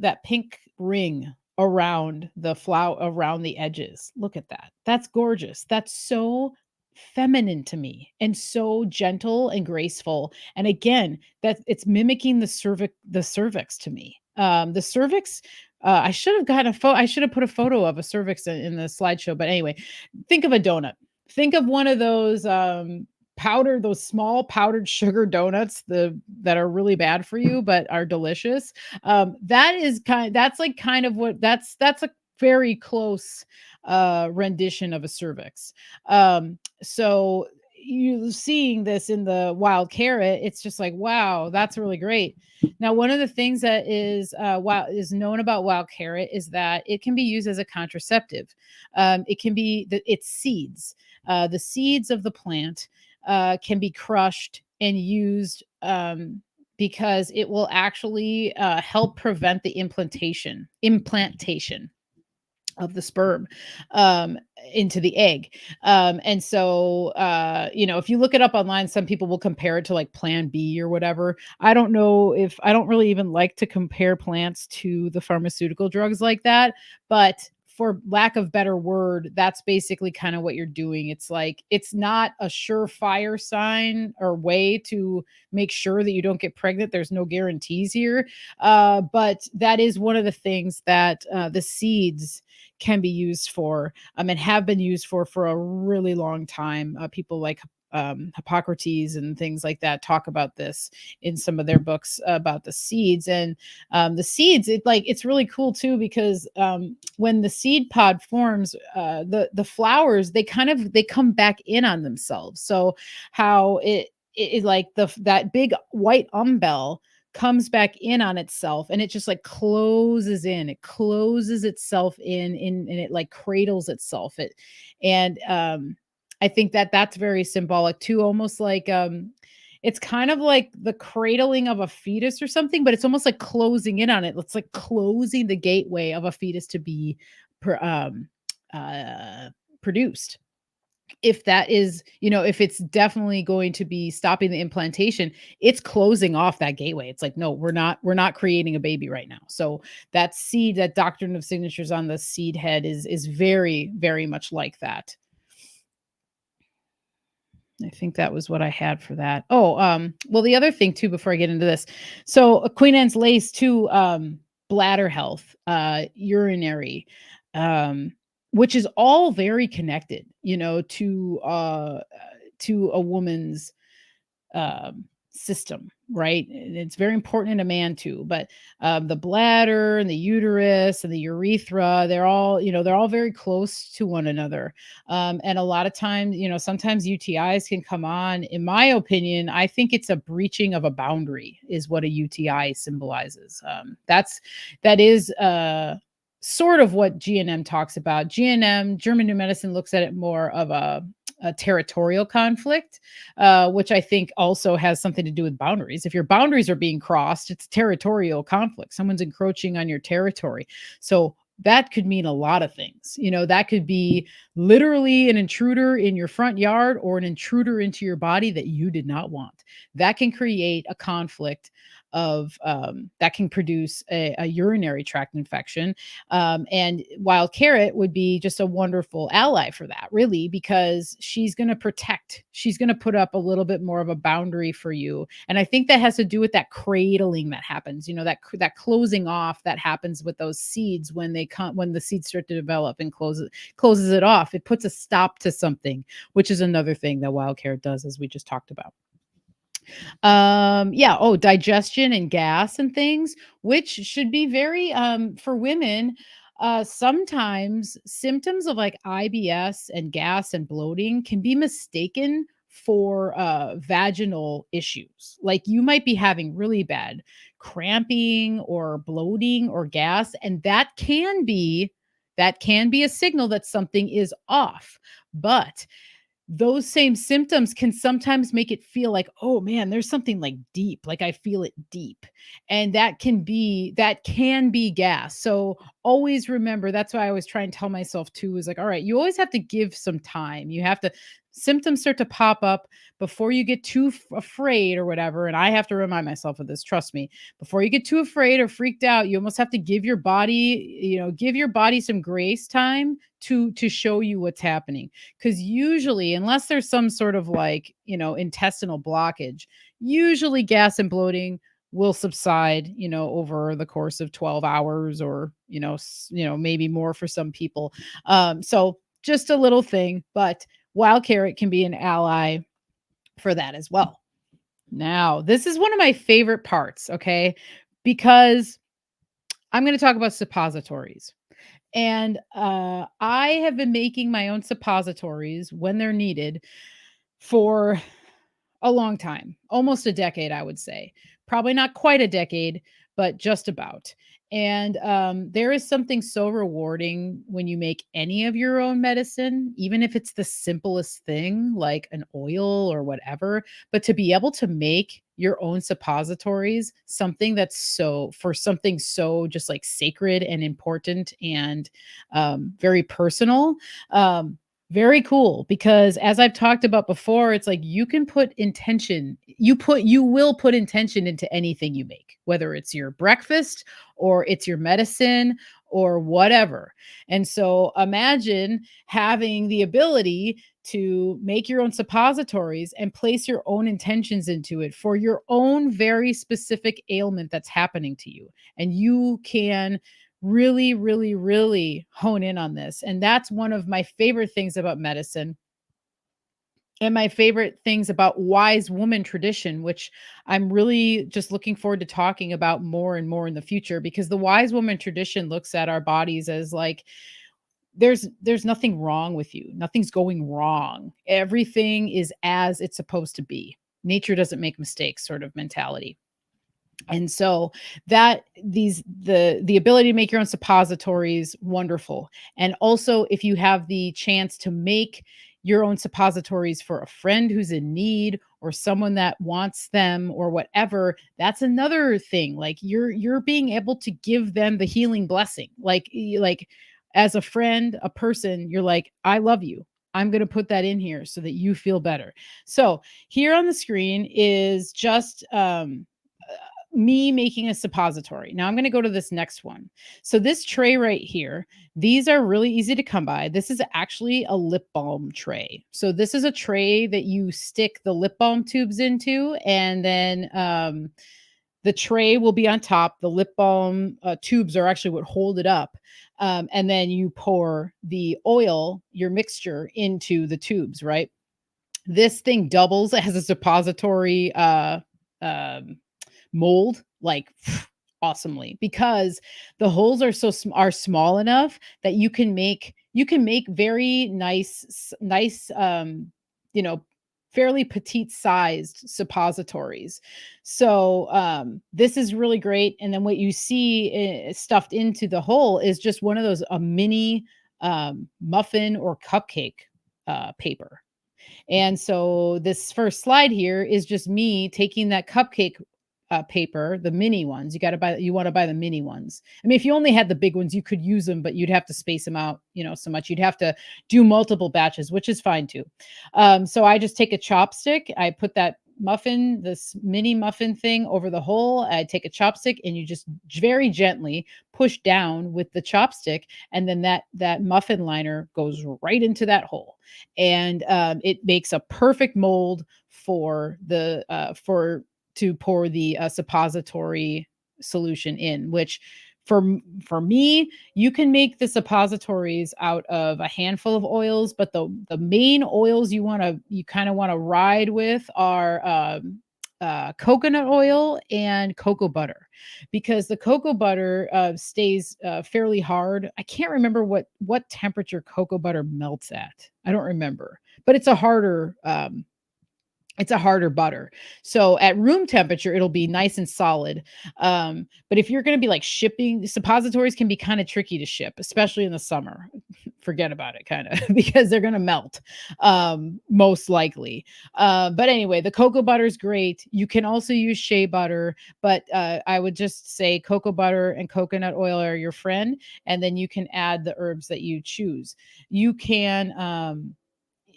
ring around the flower, around the edges. Look at that. That's gorgeous. That's so feminine to me and so gentle and graceful. And again, that it's mimicking the cervix to me. The cervix, I should have gotten a photo. I should have put a photo of a cervix in the slideshow. But anyway, think of a donut. Think of one of those those small powdered sugar donuts, that are really bad for you but are delicious. That's like kind of what that's a very close rendition of a cervix. So you seeing this in the wild carrot, it's just like, wow, that's really great. Now, one of the things that is known about wild carrot is that it can be used as a contraceptive. It can be its seeds, the seeds of the plant can be crushed and used, because it will actually help prevent the implantation of the sperm um, into the egg. And so, if you look it up online, some people will compare it to like Plan B or whatever. I don't know, if I don't really even like to compare plants to the pharmaceutical drugs like that, but for lack of better word, that's basically kind of what you're doing. It's like, it's not a surefire sign or way to make sure that you don't get pregnant. There's no guarantees here. But that is one of the things that the seeds can be used for, and have been used for a really long time. People like Hippocrates and things like that talk about this in some of their books about the seeds. And the seeds, it's really cool too, because when the seed pod forms, the flowers, they come back in on themselves. So how it like that big white umbel comes back in on itself, and it just like closes itself in, and it like cradles itself. And I think that that's very symbolic too, almost like it's kind of like the cradling of a fetus or something, but it's almost like closing in on it. It's like closing the gateway of a fetus to be uh produced. if that is, if it's definitely going to be stopping the implantation, it's closing off that gateway. It's like, no, we're not creating a baby right now. So that seed, that doctrine of signatures on the seed head is very, very much like that. I think that was what I had for that. Oh, well, the other thing too, before I get into this, so Queen Anne's lace too, bladder health, urinary, um, which is all very connected, to a woman's system, right? And it's very important in a man too. But the bladder and the uterus and the urethra, they're all very close to one another. And a lot of times, sometimes UTIs can come on. In my opinion, I think it's a breaching of a boundary is what a UTI symbolizes. That is sort of what GNM talks about. GNM, German New Medicine, looks at it more of a territorial conflict, which I think also has something to do with boundaries. If your boundaries are being crossed, it's territorial conflict. Someone's encroaching on your territory. So that could mean a lot of things. That could be literally an intruder in your front yard or an intruder into your body that you did not want. That can create a conflict that can produce a urinary tract infection. And Wild Carrot would be just a wonderful ally for that, really, because she's going to protect. She's going to put up a little bit more of a boundary for you. And I think that has to do with that cradling that happens, that closing off that happens with those seeds when the seeds start to develop and closes it off. It puts a stop to something, which is another thing that Wild Carrot does, as we just talked about. Yeah, oh, digestion and gas and things, which should be very for women. Sometimes symptoms of like IBS and gas and bloating can be mistaken for vaginal issues. Like you might be having really bad cramping or bloating or gas, and that can be a signal that something is off. But those same symptoms can sometimes make it feel like, oh man, there's something like deep, like I feel it deep. And that can be gas. So always remember, that's why I always try and tell myself too, is like, all right, you always have to give some time. You have to Symptoms start to pop up before you get too afraid or whatever. And I have to remind myself of this, trust me. Before you get too afraid or freaked out, you almost have to give your body some grace time to show you what's happening. Because usually, unless there's some sort of like, intestinal blockage, usually gas and bloating will subside, over the course of 12 hours or, maybe more for some people. So just a little thing, but Wild Carrot can be an ally for that as well. Now, this is one of my favorite parts, okay? Because I'm going to talk about suppositories. And I have been making my own suppositories when they're needed for a long time, almost a decade, I would say. Probably not quite a decade, but just about. And there is something so rewarding when you make any of your own medicine, even if it's the simplest thing like an oil or whatever. But to be able to make your own suppositories, something so just like sacred and important and very personal. Very cool, because as I've talked about before, it's like you will put intention into anything you make, whether it's your breakfast or it's your medicine or whatever. And so imagine having the ability to make your own suppositories and place your own intentions into it for your own very specific ailment that's happening to you. And you can really, really, really hone in on this. And that's one of my favorite things about medicine and my favorite things about wise woman tradition, which I'm really just looking forward to talking about more and more in the future, because the wise woman tradition looks at our bodies as like, there's nothing wrong with you. Nothing's going wrong. Everything is as it's supposed to be. Nature doesn't make mistakes sort of mentality. And so that the ability to make your own suppositories, wonderful. And also, if you have the chance to make your own suppositories for a friend who's in need or someone that wants them or whatever, that's another thing. Like you're being able to give them the healing blessing. Like as a friend, a person, you're like, I love you. I'm going to put that in here so that you feel better. So here on the screen is just me making a suppository. Now I'm going to go to this next one. So this tray right here, these are really easy to come by. This is actually a lip balm tray. So this is a tray that you stick the lip balm tubes into, and then the tray will be on top. The lip balm tubes are actually what hold it up. And then you pour the oil, your mixture, into the tubes, right? This thing doubles as a suppository um, mold, like awesomely, because the holes are are small enough that you can make very nice you know fairly petite sized suppositories. So this is really great. And then what you see stuffed into the hole is just one of those a mini muffin or cupcake paper. And so this first slide here is just me taking that cupcake paper, the mini ones. You want to buy the mini ones. I mean, if you only had the big ones, you could use them, but you'd have to space them out, so much. You'd have to do multiple batches, which is fine too. So I just take a chopstick. I put this mini muffin thing over the hole. I take a chopstick and you just very gently push down with the chopstick, and then that muffin liner goes right into that hole, and it makes a perfect mold for to pour the suppository solution in. Which for me, you can make the suppositories out of a handful of oils, but the main oils you kind of want to ride with are coconut oil and cocoa butter, because the cocoa butter stays fairly hard. I can't remember what temperature cocoa butter melts at. I don't remember, but it's a harder butter. So at room temperature, it'll be nice and solid. But if you're going to be like shipping, suppositories can be kind of tricky to ship, especially in the summer. Forget about it, kind of, because they're going to melt, most likely. But anyway, the cocoa butter is great. You can also use shea butter, but I would just say cocoa butter and coconut oil are your friend. And then you can add the herbs that you choose. You can,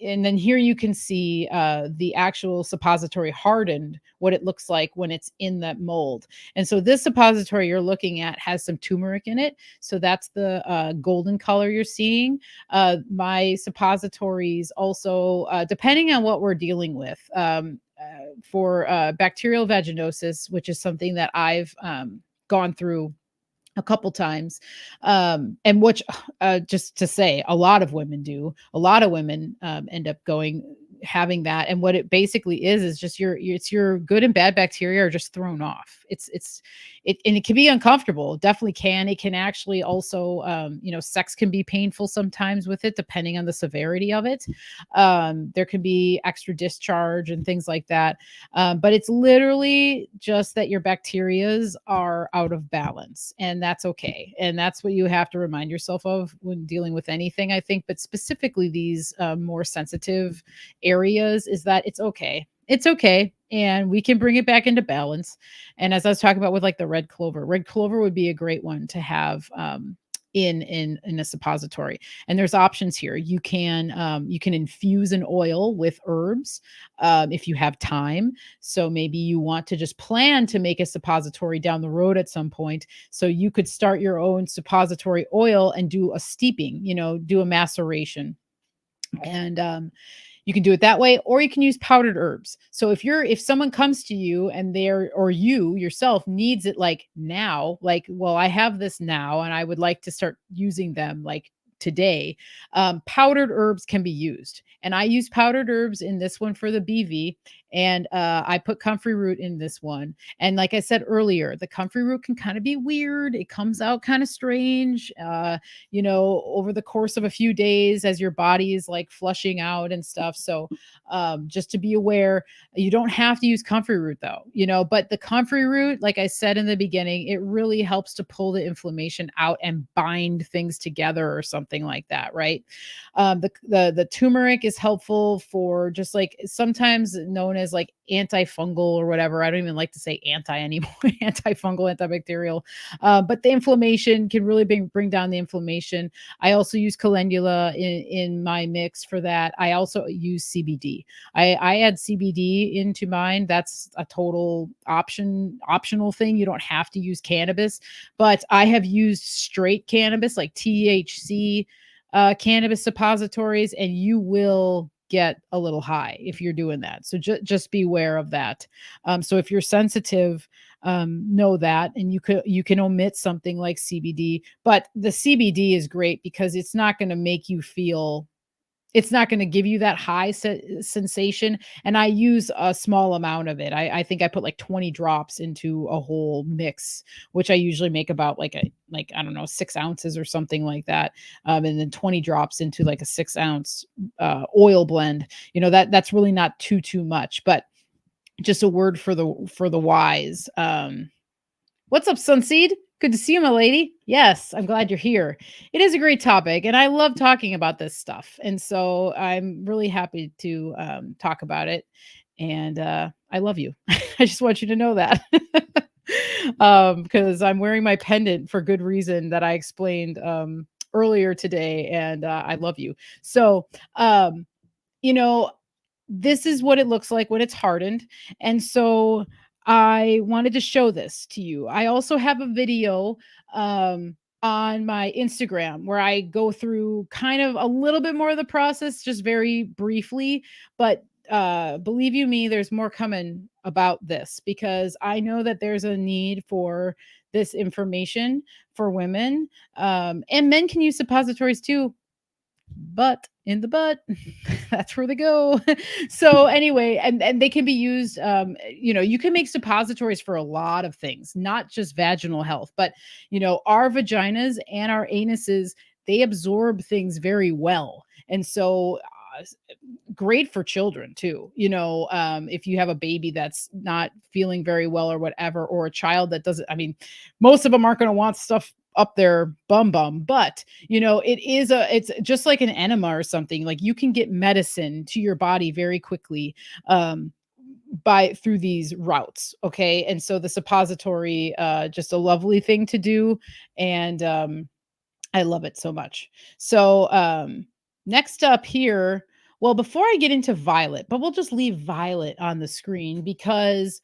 and then here you can see the actual suppository hardened, what it looks like when it's in that mold. And so this suppository you're looking at has some turmeric in it. So that's the golden color you're seeing. My suppositories also, depending on what we're dealing with, for bacterial vaginosis, which is something that I've gone through a couple times, and which just to say, a lot of women end up having that. And what it basically is just your good and bad bacteria are just thrown off. And it can be uncomfortable. It definitely can. It can actually also, sex can be painful sometimes with it, depending on the severity of it. There can be extra discharge and things like that. But it's literally just that your bacterias are out of balance, and that's okay. And that's what you have to remind yourself of when dealing with anything, I think, but specifically these more sensitive areas, is that it's okay. It's okay. And we can bring it back into balance. And as I was talking about with like the red clover would be a great one to have in a suppository. And there's options here. You can infuse an oil with herbs if you have time. So maybe you want to just plan to make a suppository down the road at some point. So you could start your own suppository oil and do a steeping, do a maceration. And you can do it that way, or you can use powdered herbs. So if someone comes to you and or you yourself needs it like now, like, well, I have this now and I would like to start using them like today, powdered herbs can be used. And I use powdered herbs in this one for the BV. And I put comfrey root in this one. And like I said earlier, the comfrey root can kind of be weird. It comes out kind of strange, over the course of a few days as your body is like flushing out and stuff. So just to be aware, you don't have to use comfrey root though, but the comfrey root, like I said in the beginning, it really helps to pull the inflammation out and bind things together or something like that, right? The turmeric is helpful for just like sometimes known as is like antifungal or whatever. I don't even like to say anti anymore, antifungal, antibacterial. But the inflammation can really bring down the inflammation. I also use calendula in my mix for that. I also use CBD. I add CBD into mine. That's a total optional thing. You don't have to use cannabis, but I have used straight cannabis like THC cannabis suppositories, and you will get a little high if you're doing that. So just beware of that. So if you're sensitive, know that, and you can omit something like CBD, but the CBD is great because it's not going to give you that high sensation. And I use a small amount of it. I think I put like 20 drops into a whole mix, which I usually make about like I don't know, 6 ounces or something like that. And then 20 drops into like a 6 ounce oil blend. That's really not too much, but just a word for the wise. What's up, Sunseed? Good to see you, my lady. Yes, I'm glad you're here. It is a great topic, and I love talking about this stuff. And so I'm really happy to talk about it. And I love you. I just want you to know that. Because I'm wearing my pendant for good reason that I explained earlier today. And I love you. So, you know, this is what it looks like when it's hardened. And so I wanted to show this to you. I also have a video on my Instagram where I go through kind of a little bit more of the process, just very briefly. But believe you me, there's more coming about this because I know that there's a need for this information for women. And men can use suppositories too, but in the butt, that's where they go. So anyway, and they can be used, you can make suppositories for a lot of things, not just vaginal health, but our vaginas and our anuses, they absorb things very well. And so great for children too. If you have a baby that's not feeling very well or whatever, or a child that doesn't, I mean, most of them aren't going to want stuff up their bum, but it's just like an enema or something. Like, you can get medicine to your body very quickly by through these routes. Okay. And so the suppository, just a lovely thing to do. And I love it so much. So, next up here, well, before I get into Violet, but we'll just leave Violet on the screen because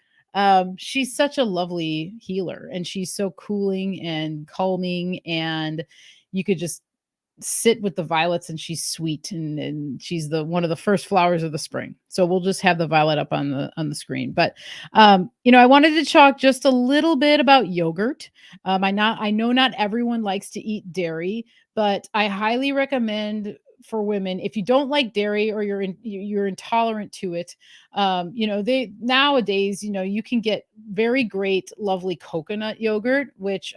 she's such a lovely healer, and she's so cooling and calming, and you could just sit with the violets, and she's sweet, and she's the one of the first flowers of the spring. So we'll just have the violet up on the screen. But I wanted to talk just a little bit about yogurt. I know not everyone likes to eat dairy, but I highly recommend for women, if you don't like dairy or you're intolerant to it, they nowadays, you can get very great lovely coconut yogurt, which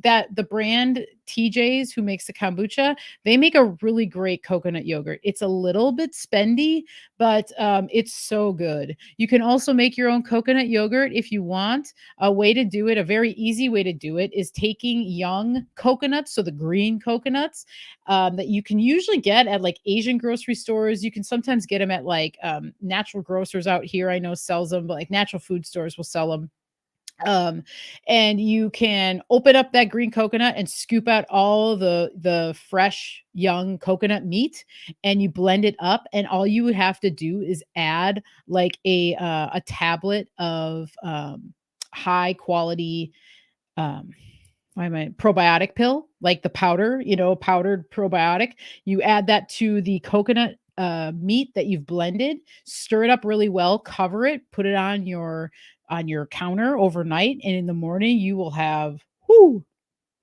that the brand TJ's, who makes the kombucha, they make a really great coconut yogurt. It's a little bit spendy, but it's so good. You can also make your own coconut yogurt if you want. A way to do it, a very easy way to do it, is taking young coconuts, so the green coconuts that you can usually get at like Asian grocery stores. You can sometimes get them at like natural grocers out here. I know sells them, but like natural food stores will sell them. And you can open up that green coconut and scoop out all the fresh young coconut meat, and you blend it up, and all you would have to do is add like a tablet of high quality why am I probiotic pill, like the powder, powdered probiotic. You add that to the coconut meat that you've blended, stir it up really well, cover it, put it on your counter overnight, and in the morning you will have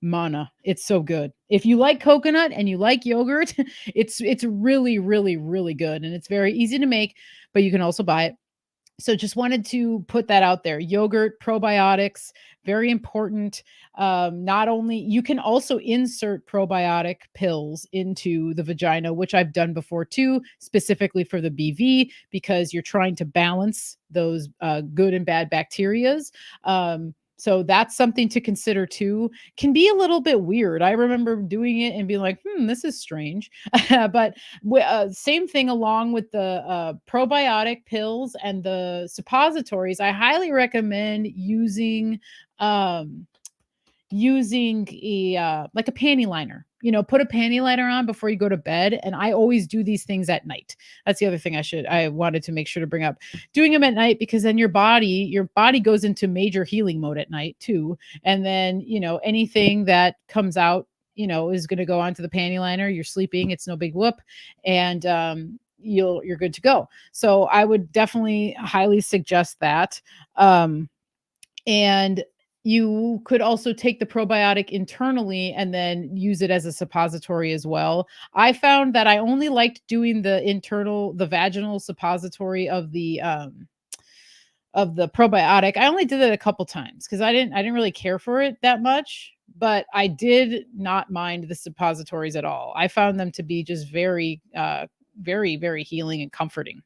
mana. It's so good. If you like coconut and you like yogurt, it's really, really, really good, and it's very easy to make, but you can also buy it. So just wanted to put that out there. Yogurt, probiotics, very important. Not only, you can also insert probiotic pills into the vagina, which I've done before too, specifically for the BV, because you're trying to balance those good and bad bacterias. So that's something to consider too. Can be a little bit weird. I remember doing it and being like, this is strange. But same thing along with the probiotic pills and the suppositories. I highly recommend um, using a like a panty liner. Put a panty liner on before you go to bed. And I always do these things at night. That's the other thing I wanted to make sure to bring up. Doing them at night, because then your body goes into major healing mode at night too. And then, anything that comes out, is going to go onto the panty liner. You're sleeping, it's no big whoop. And you're good to go. So I would definitely highly suggest that. And you could also take the probiotic internally and then use it as a suppository as well. I found that I only liked doing the vaginal suppository of the probiotic. I only did it a couple times because I didn't really care for it that much, but I did not mind the suppositories at all. I found them to be just very very, very healing and comforting.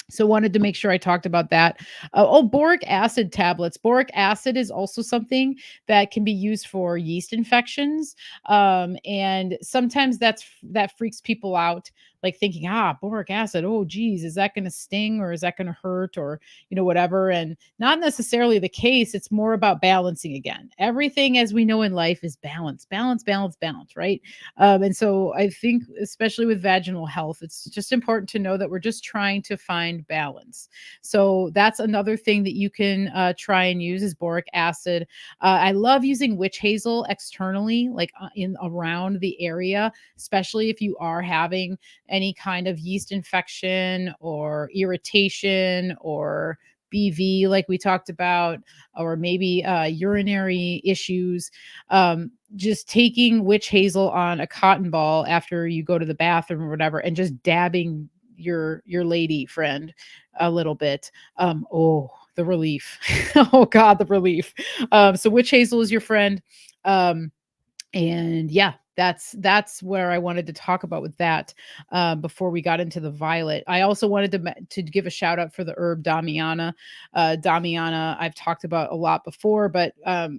So wanted to make sure I talked about that. Boric acid tablets. Boric acid is also something that can be used for yeast infections. And sometimes that freaks people out, like thinking, boric acid. Oh, geez, is that going to sting or is that going to hurt or, whatever. And not necessarily the case. It's more about balancing again. Everything, as we know in life, is balance, balance, balance, balance, right? And so I think, especially with vaginal health, it's just important to know that we're just trying to find balance. So that's another thing that you can try and use is boric acid. I love using witch hazel externally, like in around the area, especially if you are having any kind of yeast infection or irritation or BV, like we talked about, or maybe urinary issues. Just taking witch hazel on a cotton ball after you go to the bathroom or whatever, and just dabbing your lady friend a little bit. Oh, the relief. Oh God, the relief. So witch hazel is your friend. And yeah, that's where I wanted to talk about with that. Before we got into the violet, I also wanted to give a shout out for the herb Damiana. Damiana I've talked about a lot before, but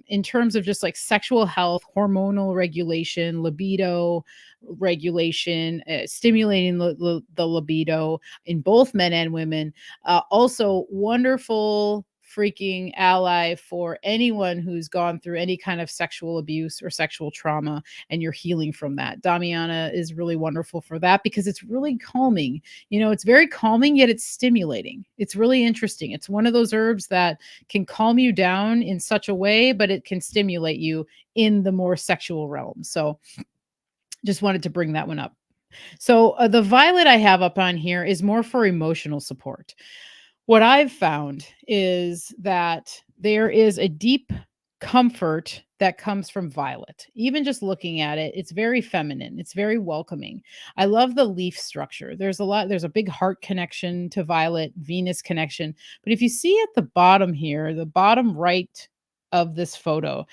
in terms of just like sexual health, hormonal regulation, libido regulation, stimulating the libido in both men and women. Also wonderful freaking ally for anyone who's gone through any kind of sexual abuse or sexual trauma and you're healing from that. Damiana is really wonderful for that because it's really calming. It's very calming, yet it's stimulating. It's really interesting. It's one of those herbs that can calm you down in such a way, but it can stimulate you in the more sexual realm. So just wanted to bring that one up. So the violet I have up on here is more for emotional support. What I've found is that there is a deep comfort that comes from violet. Even just looking at it, it's very feminine. It's very welcoming. I love the leaf structure. There's a big heart connection to violet, Venus connection. But if you see at the bottom here, the bottom right of this photo,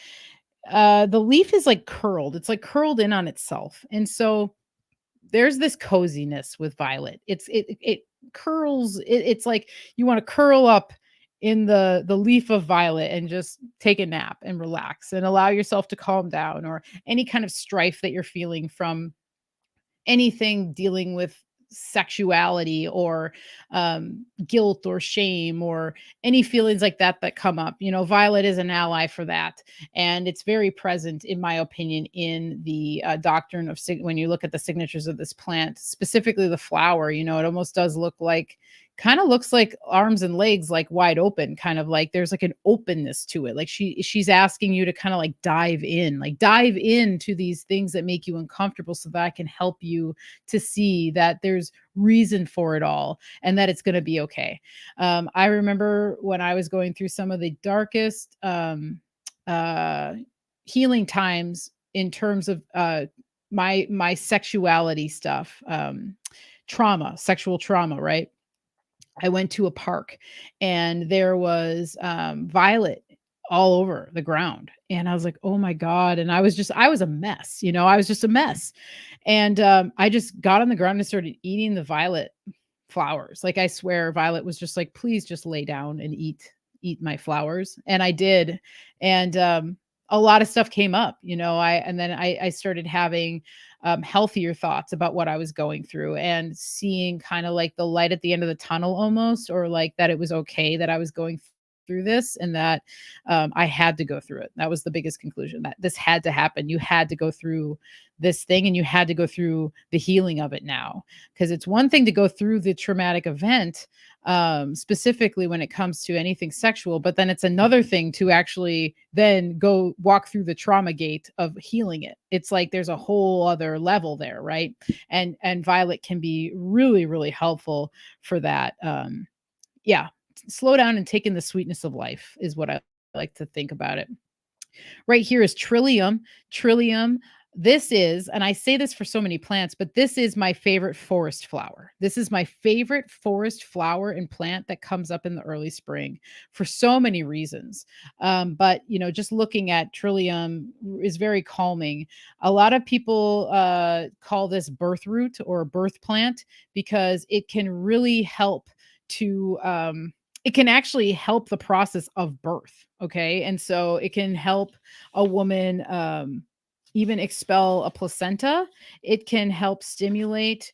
the leaf is like curled. It's like curled in on itself. And so there's this coziness with violet. It curls. It's like you want to curl up in the leaf of violet and just take a nap and relax and allow yourself to calm down, or any kind of strife that you're feeling from anything dealing with sexuality or guilt or shame or any feelings like that come up. Violet is an ally for that, and it's very present, in my opinion, in the doctrine of when you look at the signatures of this plant, specifically the flower. It almost does look like, kind of looks like arms and legs like wide open, kind of like there's like an openness to it, like she's asking you to kind of like dive into these things that make you uncomfortable, so that I can help you to see that there's reason for it all and that it's going to be okay. I remember when I was going through some of the darkest healing times in terms of my sexuality stuff, sexual trauma, right? I went to a park and there was violet all over the ground. And I was like, oh my God. And I was a mess. I was just a mess. And I just got on the ground and started eating the violet flowers. Like, I swear, Violet was just like, please just lay down and eat eat my flowers, and I did. And a lot of stuff came up, I started having healthier thoughts about what I was going through, and seeing kind of like the light at the end of the tunnel almost, or like that it was okay that I was going through this, and that I had to go through it. That was the biggest conclusion, that this had to happen. You had to go through this thing, and you had to go through the healing of it now. Because it's one thing to go through the traumatic event, specifically when it comes to anything sexual, but then it's another thing to actually then go walk through the trauma gate of healing it. It's like there's a whole other level there, right? And Violet can be really, really helpful for that. Yeah, slow down and take in the sweetness of life is what I like to think about it. Right here is Trillium. Trillium. This is, and I say this for so many plants, but this is my favorite forest flower. This is my favorite forest flower and plant that comes up in the early spring for so many reasons. But, just looking at Trillium is very calming. A lot of people call this birth root or birth plant because it can really help to, it can actually help the process of birth. Okay. And so it can help a woman even expel a placenta. It can help stimulate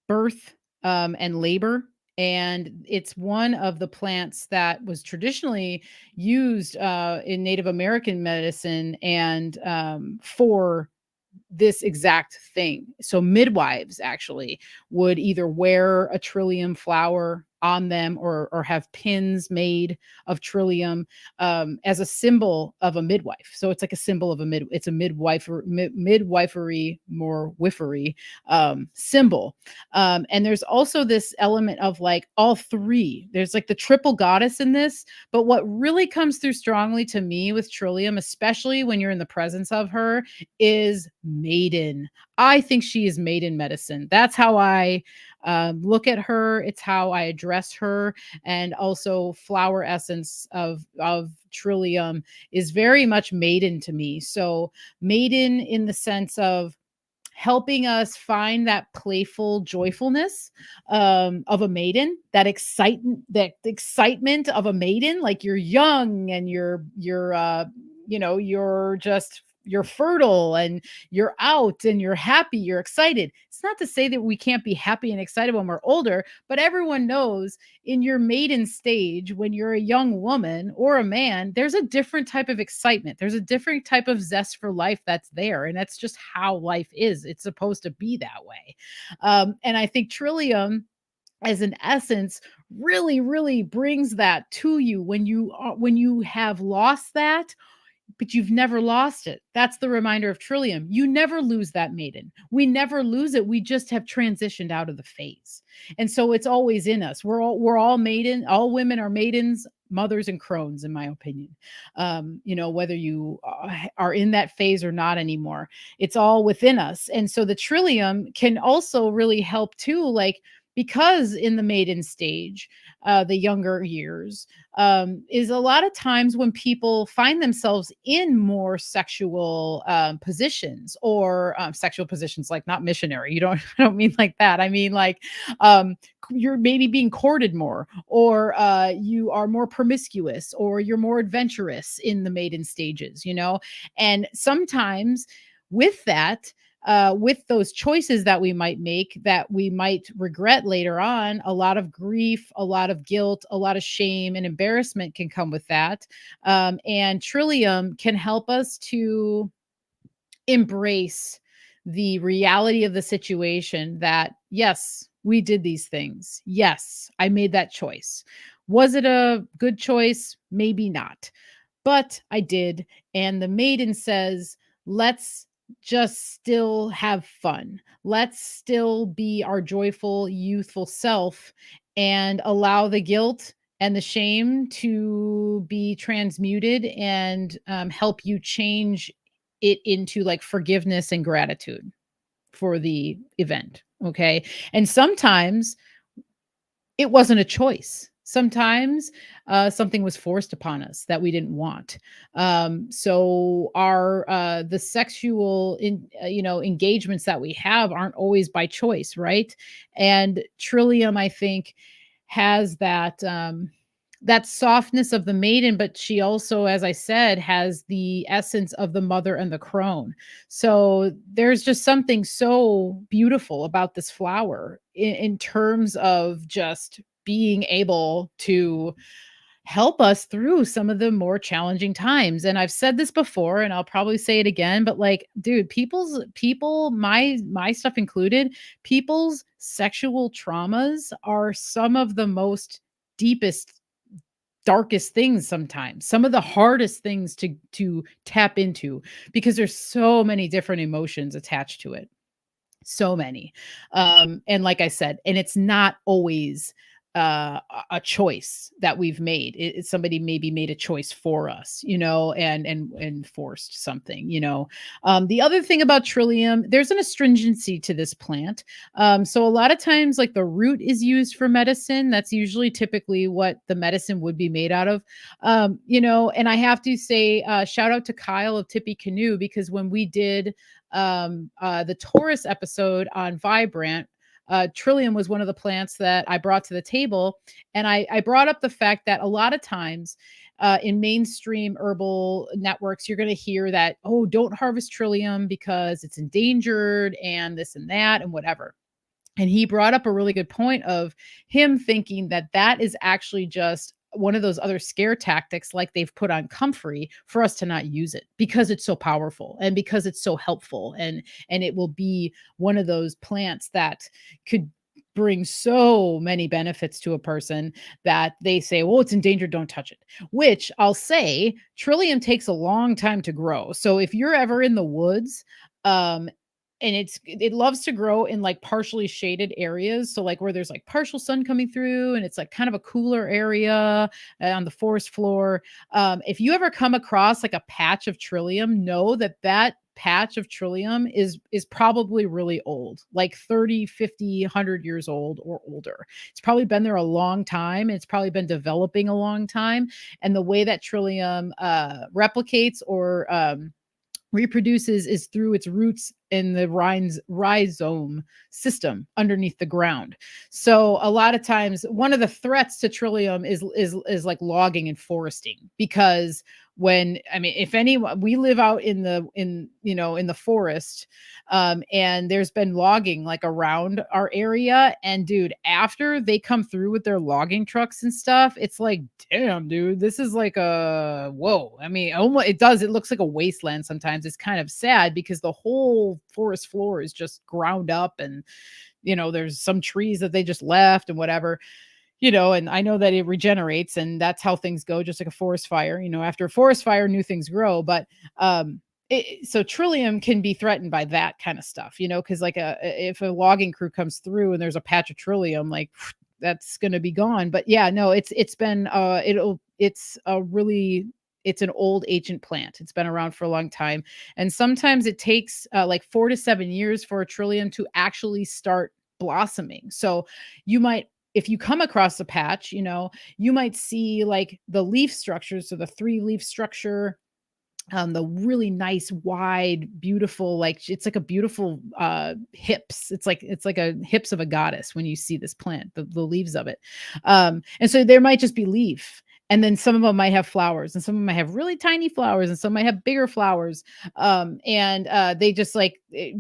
birth and labor. And it's one of the plants that was traditionally used in Native American medicine and for this exact thing. So midwives actually would either wear a trillium flower on them, or have pins made of trillium as a symbol of a midwife. So it's like a symbol of it's a midwifery, more wifery symbol. And there's also this element of like all three. There's like the triple goddess in this, but what really comes through strongly to me with trillium, especially when you're in the presence of her, is maiden. I think she is maiden medicine. That's how I look at her. It's how I address her. And also flower essence of trillium is very much maiden to me. So maiden in the sense of helping us find that playful joyfulness of a maiden, that excitement of a maiden, like you're young and you're fertile and you're out and you're happy, you're excited. It's not to say that we can't be happy and excited when we're older, but everyone knows in your maiden stage, when you're a young woman or a man, there's a different type of excitement. There's a different type of zest for life that's there. And that's just how life is. It's supposed to be that way. And I think Trillium, as an essence, really, really brings that to you when you have lost that, but you've never lost it. That's the reminder of Trillium. You never lose that maiden. We never lose it. We just have transitioned out of the phase. And so it's always in us. We're all maiden. All women are maidens, mothers, and crones, in my opinion. Whether you are in that phase or not anymore, it's all within us. And so the Trillium can also really help too, like, because in the maiden stage, the younger years, is a lot of times when people find themselves in more sexual positions, or sexual positions, like not missionary. I don't mean like that. I mean like you're maybe being courted more, or you are more promiscuous, or you're more adventurous in the maiden stages, and sometimes with that, with those choices that we might make that we might regret later on, a lot of grief, a lot of guilt, a lot of shame and embarrassment can come with that. And Trillium can help us to embrace the reality of the situation, that yes, we did these things. Yes, I made that choice. Was it a good choice? Maybe not, but I did. And the maiden says, let's just still have fun. Let's still be our joyful, youthful self, and allow the guilt and the shame to be transmuted, and help you change it into like forgiveness and gratitude for the event. Okay. And sometimes it wasn't a choice. Sometimes something was forced upon us that we didn't want. So our the sexual engagements that we have aren't always by choice, right? And Trillium, I think, has that softness of the maiden, but she also, as I said, has the essence of the mother and the crone. So there's just something so beautiful about this flower in terms of just being able to help us through some of the more challenging times. And I've said this before and I'll probably say it again, but like, dude, my stuff included, people's sexual traumas are some of the most deepest, darkest things sometimes. Some of the hardest things to tap into because there's so many different emotions attached to it. So many. And like I said, and it's not always a choice that we've made. Somebody maybe made a choice for us, and forced something, The other thing about trillium, there's an astringency to this plant. So a lot of times, like the root is used for medicine. That's usually typically what the medicine would be made out of. And I have to say, shout out to Kyle of Tippy Canoe, because when we did the Taurus episode on Vibrant, Trillium was one of the plants that I brought to the table. And I brought up the fact that a lot of times in mainstream herbal networks, you're going to hear that, oh, don't harvest Trillium because it's endangered and this and that and whatever. And he brought up a really good point of him thinking that that is actually just one of those other scare tactics like they've put on comfrey for us to not use it because it's so powerful and because it's so helpful, and it will be one of those plants that could bring so many benefits to a person that they say, well, it's endangered, don't touch it. Which I'll say, Trillium takes a long time to grow. So if you're ever in the woods, um and it loves to grow in like partially shaded areas, so like where there's like partial sun coming through and it's like kind of a cooler area on the forest floor. If you ever come across like a patch of Trillium, know that that patch of Trillium is probably really old, like 30, 50, 100 years old or older. It's probably been there a long time. It's probably been developing a long time. And the way that Trillium replicates or reproduces is through its roots in the rhizome system underneath the ground. So a lot of times, one of the threats to Trillium is like logging and foresting, because when, I mean, if anyone, we live out in the forest, and there's been logging like around our area, and dude, after they come through with their logging trucks and stuff, it's like, damn, dude, this is like a whoa. I mean, almost, it looks like a wasteland sometimes. It's kind of sad because the whole forest floor is just ground up, and there's some trees that they just left and whatever. And I know that it regenerates, and that's how things go, just like a forest fire. After a forest fire, new things grow. But so Trillium can be threatened by that kind of stuff, because like if a logging crew comes through and there's a patch of Trillium, like that's going to be gone. But yeah, no, it's been it's an old ancient plant. It's been around for a long time, and sometimes it takes like 4 to 7 years for a Trillium to actually start blossoming. So you might, if you come across a patch, you might see like the leaf structure, so the 3-leaf structure, the really nice, wide, beautiful, like it's like a beautiful hips. It's like a hips of a goddess when you see this plant, the leaves of it. And so there might just be leaf. And then some of them might have flowers, and some of them might have really tiny flowers, and some might have bigger flowers. And they just like they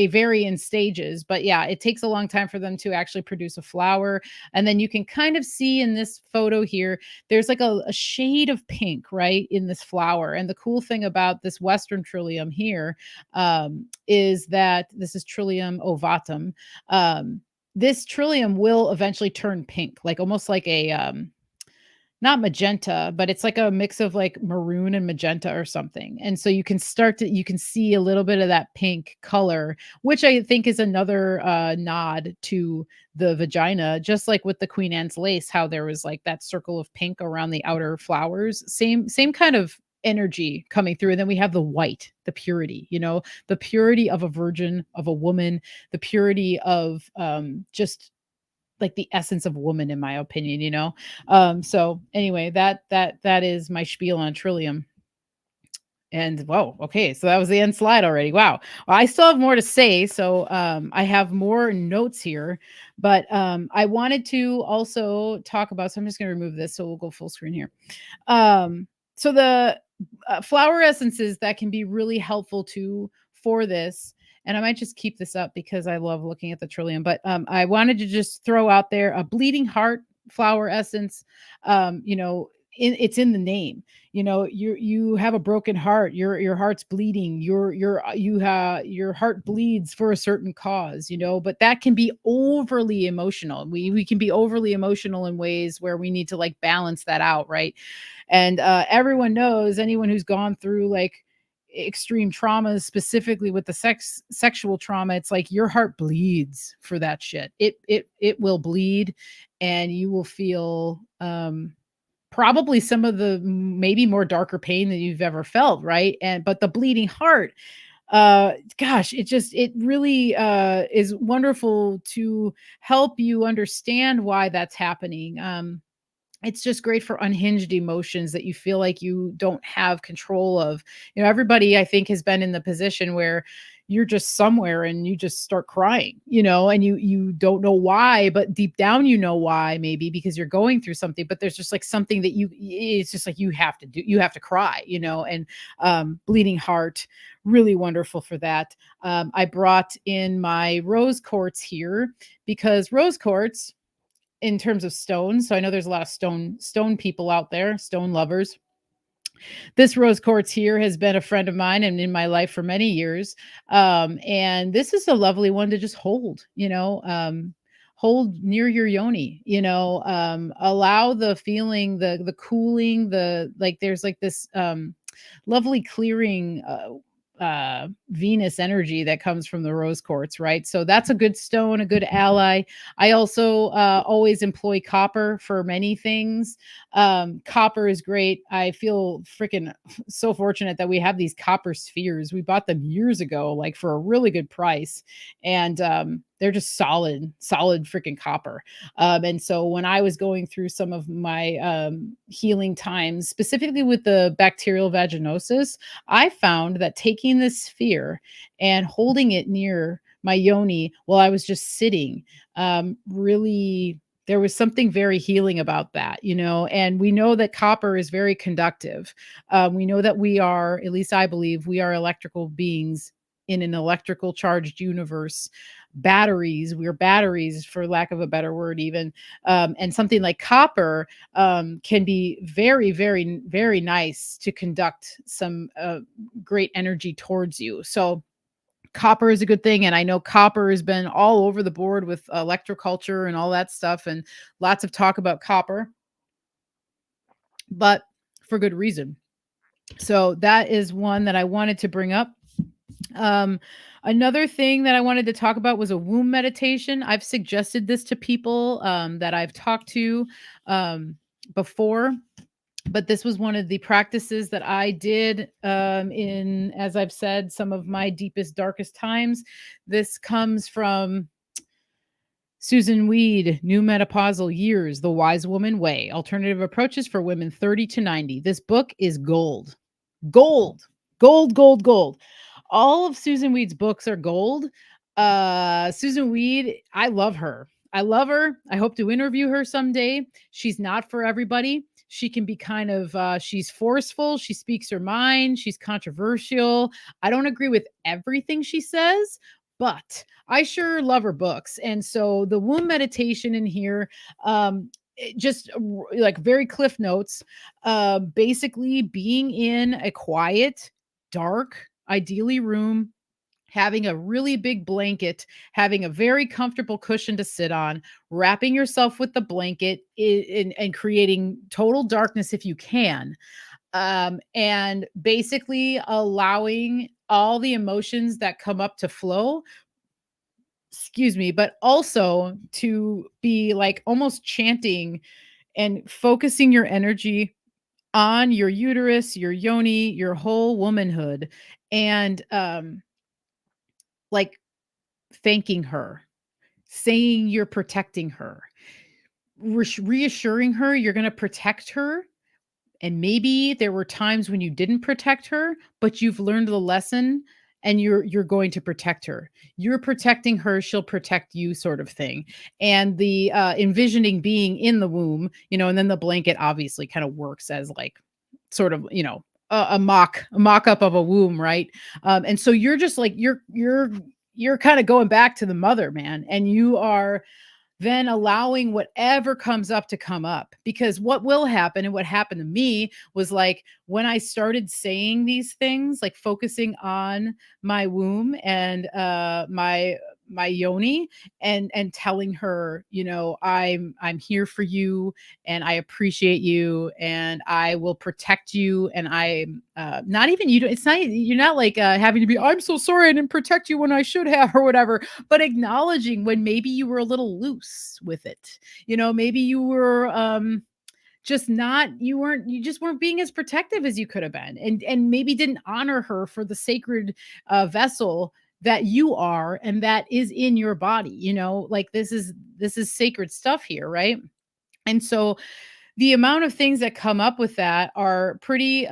vary in stages. But yeah, it takes a long time for them to actually produce a flower. And then you can kind of see in this photo here, there's like a shade of pink right in this flower. And the cool thing about this Western Trillium here is that this is Trillium ovatum. This Trillium will eventually turn pink, like almost like a not magenta, but it's like a mix of like maroon and magenta or something. And so you can see a little bit of that pink color, which I think is another nod to the vagina, just like with the Queen Anne's lace, how there was like that circle of pink around the outer flowers. Same kind of energy coming through. And then we have the white, the purity, the purity of a virgin, of a woman, the purity of just like the essence of woman, in my opinion. So anyway, that is my spiel on Trillium. And whoa, okay, so that was the end slide already. Wow. Well, I still have more to say, so I have more notes here, but I wanted to also talk about. So I'm just going to remove this, so we'll go full screen here. So the flower essences that can be really helpful to for this, and I might just keep this up because I love looking at the trillium. But I wanted to just throw out there a bleeding heart flower essence. It's in the name. You have a broken heart. Your heart's bleeding. Your heart bleeds for a certain cause. But that can be overly emotional. We can be overly emotional in ways where we need to like balance that out, right? And everyone knows, anyone who's gone through like extreme traumas, specifically with the sexual trauma, it's like your heart bleeds for that shit. It will bleed, and you will feel probably some of the maybe more darker pain than you've ever felt, right? And but the bleeding heart, gosh, it really is wonderful to help you understand why that's happening. It's just great for unhinged emotions that you feel like you don't have control of. Everybody, I think, has been in the position where you're just somewhere and you just start crying, and you don't know why, but deep down you know why, maybe because you're going through something, but there's just like something that it's just like you have to cry, and bleeding heart, really wonderful for that. I brought in my rose quartz here because rose quartz, in terms of stones, so I know there's a lot of stone people out there, stone lovers. This rose quartz here has been a friend of mine and in my life for many years. And this is a lovely one to just hold near your yoni, allow the feeling, the cooling, the like there's like this lovely clearing Venus energy that comes from the rose quartz, right? So that's a good stone, a good ally. I also always employ copper for many things. Copper is great. I feel freaking so fortunate that we have these copper spheres. We bought them years ago, like for a really good price, and they're just solid freaking copper. And so when I was going through some of my healing times, specifically with the bacterial vaginosis, I found that taking this sphere and holding it near my yoni while I was just sitting, really, there was something very healing about that, and we know that copper is very conductive. We know that we are, at least I believe, we are electrical beings in an electrical charged universe. We're batteries, for lack of a better word, even. And something like copper can be very, very, very nice to conduct some great energy towards you. So copper is a good thing, and I know copper has been all over the board with electroculture and all that stuff, and lots of talk about copper, but for good reason. So that is one that I wanted to bring up. um Another thing that I wanted to talk about was a womb meditation. I've suggested this to people that I've talked to before, but this was one of the practices that I did in, as I've said, some of my deepest, darkest times. This comes from Susan Weed, New Menopausal Years, The Wise Woman Way, Alternative Approaches for Women 30 to 90. This book is gold. Gold, gold, gold, gold. All of Susan Weed's books are gold. Susan Weed, I love her. I love her. I hope to interview her someday. She's not for everybody. She can be kind of she's forceful, she speaks her mind, she's controversial. I don't agree with everything she says, but I sure love her books. And so the womb meditation in here, just like very cliff notes, basically being in a quiet, dark, ideally room, having a really big blanket, having a very comfortable cushion to sit on, wrapping yourself with the blanket and creating total darkness if you can. And basically allowing all the emotions that come up to flow, excuse me, but also to be like almost chanting and focusing your energy on your uterus, your yoni, your whole womanhood, and like thanking her, saying you're protecting her, reassuring her you're going to protect her And maybe there were times when you didn't protect her, but you've learned the lesson and you're going to protect her. You're protecting her, she'll protect you sort of thing. And the envisioning being in the womb, and then the blanket obviously kind of works as like sort of, a mock up of a womb, right? And so you're just like you're kind of going back to the mother, man, and you are then allowing whatever comes up to come up. Because what will happen, and what happened to me was like when I started saying these things, like focusing on my womb and my yoni, and telling her, I'm here for you, and I appreciate you, and I will protect you, and I'm not even you it's not you're not like having to be, I'm so sorry I didn't protect you when I should have, or whatever, but acknowledging when maybe you were a little loose with it. Maybe you were just not you just weren't being as protective as you could have been, and maybe didn't honor her for the sacred vessel that you are and that is in your body. Like this is sacred stuff here, right? And so the amount of things that come up with that are pretty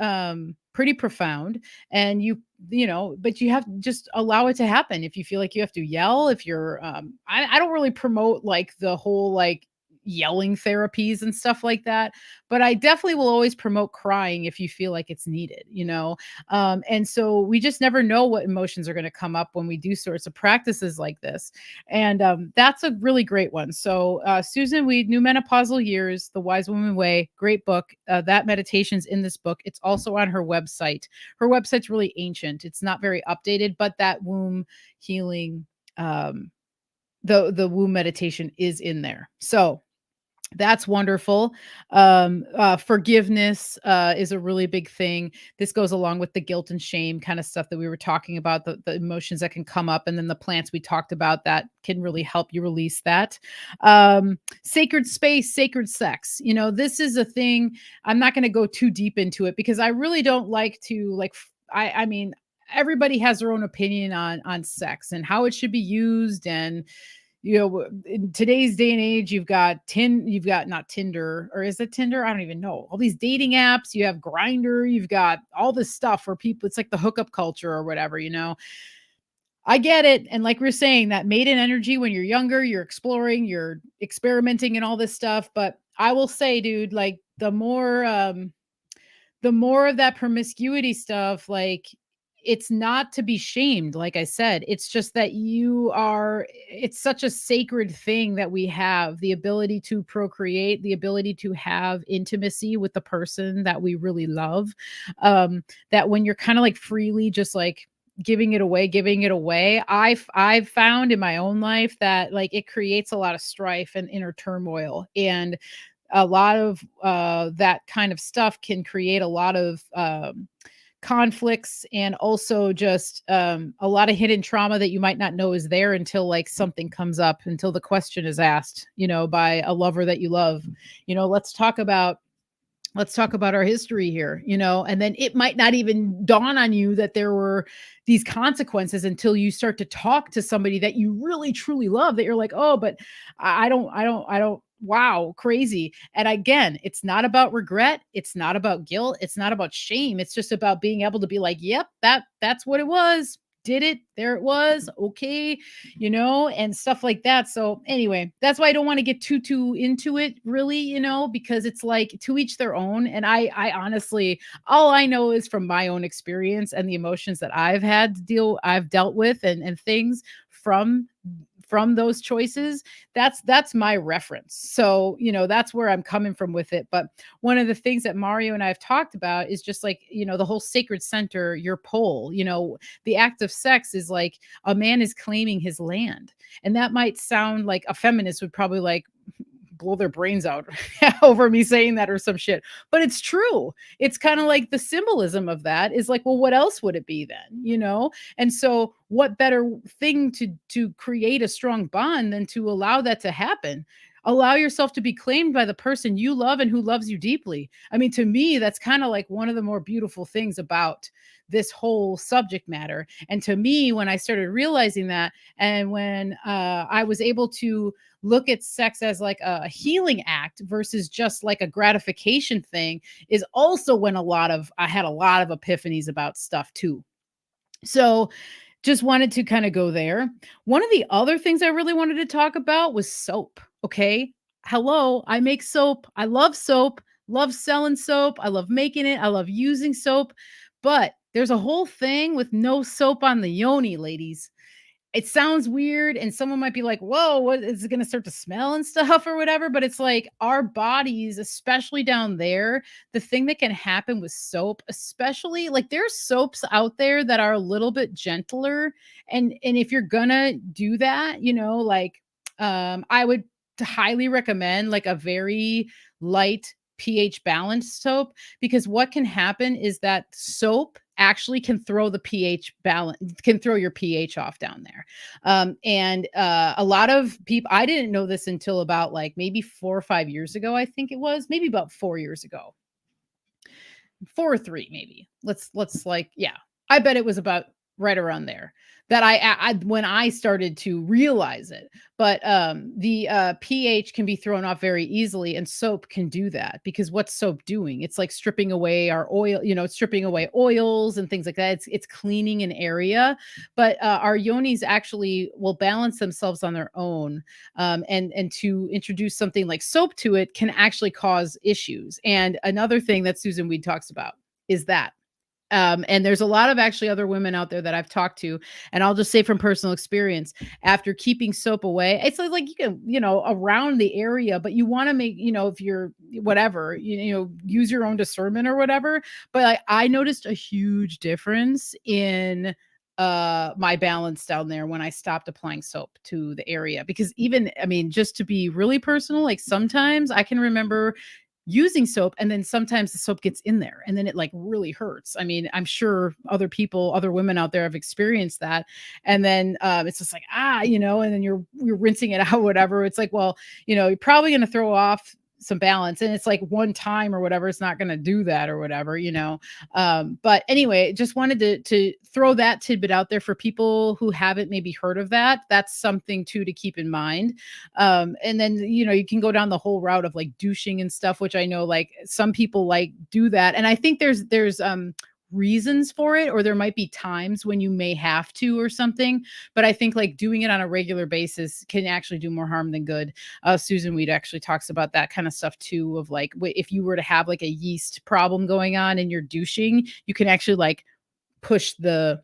profound. And but you have to just allow it to happen. If you feel like you have to yell, if you're I don't really promote like the whole like yelling therapies and stuff like that, but I definitely will always promote crying if you feel like it's needed. And so we just never know what emotions are going to come up when we do sorts of practices like this. And that's a really great one. So Susan Weed, New Menopausal Years, The Wise Woman Way, great book. That meditation's in this book. It's also on her website. Her website's really ancient, it's not very updated, but that womb healing, the womb meditation is in there. So that's wonderful. Forgiveness is a really big thing. This goes along with the guilt and shame kind of stuff that we were talking about, the emotions that can come up, and then the plants we talked about that can really help you release that. Sacred space, sacred sex. This is a thing. I'm not going to go too deep into it because I really don't like to I mean, everybody has their own opinion on sex and how it should be used. And in today's day and age, you've got not Tinder, or is it Tinder? I don't even know. All these dating apps, you have Grinder, you've got all this stuff where people, it's like the hookup culture or whatever. I get it. And like we are saying, that maiden energy, when you're younger, you're exploring, you're experimenting and all this stuff. But I will say, dude, like the more of that promiscuity stuff, like it's not to be shamed. Like I said, it's just that it's such a sacred thing that we have the ability to procreate, the ability to have intimacy with the person that we really love. That when you're kind of like freely just like giving it away, I've found in my own life that like it creates a lot of strife and inner turmoil. And a lot of that kind of stuff can create a lot of conflicts, and also just a lot of hidden trauma that you might not know is there until like something comes up, until the question is asked, by a lover that you love. Let's talk about our history here, and then it might not even dawn on you that there were these consequences until you start to talk to somebody that you really truly love, that you're like, oh, but I don't, wow, crazy. And again, it's not about regret, it's not about guilt, it's not about shame, it's just about being able to be like, yep, that's what it was, did it, there it was, okay, and stuff like that. So anyway, that's why I don't want to get too into it, really, because it's like to each their own. And I honestly, all I know is from my own experience and the emotions that I've dealt with, and things from those choices. That's my reference. So that's where I'm coming from with it. But one of the things that Mario and I have talked about is just like, the whole sacred center, your pole. The act of sex is like a man is claiming his land. And that might sound like a feminist would probably like blow their brains out over me saying that or some shit, but it's true. It's kind of like the symbolism of that is like, well, what else would it be then? And so what better thing to create a strong bond than to allow that to happen? Allow yourself to be claimed by the person you love and who loves you deeply. I mean, to me, that's kind of like one of the more beautiful things about this whole subject matter. And to me, when I started realizing that, and when I was able to look at sex as like a healing act versus just like a gratification thing, is also when I had a lot of epiphanies about stuff too. So just wanted to kind of go there. One of the other things I really wanted to talk about was soap. Okay. Hello, I make soap. I love soap, love selling soap. I love making it. I love using soap. But there's a whole thing with no soap on the yoni, ladies. It sounds weird and someone might be like, "Whoa, what is it going to start to smell and stuff or whatever?" But it's like our bodies, especially down there, the thing that can happen with soap, especially like there's soaps out there that are a little bit gentler, and if you're going to do that, like I would highly recommend like a very light pH balanced soap, because what can happen is that soap actually can throw the pH balance, can throw your pH off down there. And a lot of people, I didn't know this until about like maybe 4 or 5 years ago. I think it was maybe about 4 years ago, 4 or 3 maybe. Let's like, yeah, I bet it was about right around there that I when I started to realize it. But the pH can be thrown off very easily, and soap can do that, because what's soap doing? It's like stripping away our oil, it's stripping away oils and things like that. It's cleaning an area, but our yonis actually will balance themselves on their own, and to introduce something like soap to it can actually cause issues. And another thing that Susan Weed talks about is that and there's a lot of actually other women out there that I've talked to, and I'll just say from personal experience, after keeping soap away, it's like you can, around the area, but you want to make, if you're whatever, use your own discernment or whatever. But I noticed a huge difference in my balance down there when I stopped applying soap to the area. Because even, I mean, just to be really personal, like sometimes I can remember using soap, and then sometimes the soap gets in there and then it like really hurts. I mean, I'm sure other women out there have experienced that. And then it's just like, and then you're rinsing it out, whatever. It's like, well, you're probably going to throw off some balance, and it's like one time or whatever, it's not going to do that or whatever. But anyway, just wanted to throw that tidbit out there for people who haven't maybe heard of that. That's something too to keep in mind. And then you can go down the whole route of like douching and stuff, which I know like some people like do that, and I think there's reasons for it, or there might be times when you may have to or something. But I think like doing it on a regular basis can actually do more harm than good. Susan Weed actually talks about that kind of stuff too, of like if you were to have like a yeast problem going on and you're douching, you can actually like push the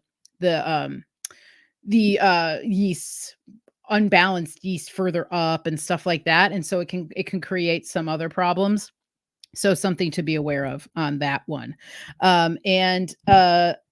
yeast, unbalanced yeast, further up and stuff like that, and so it can create some other problems. So something to be aware of on that one. And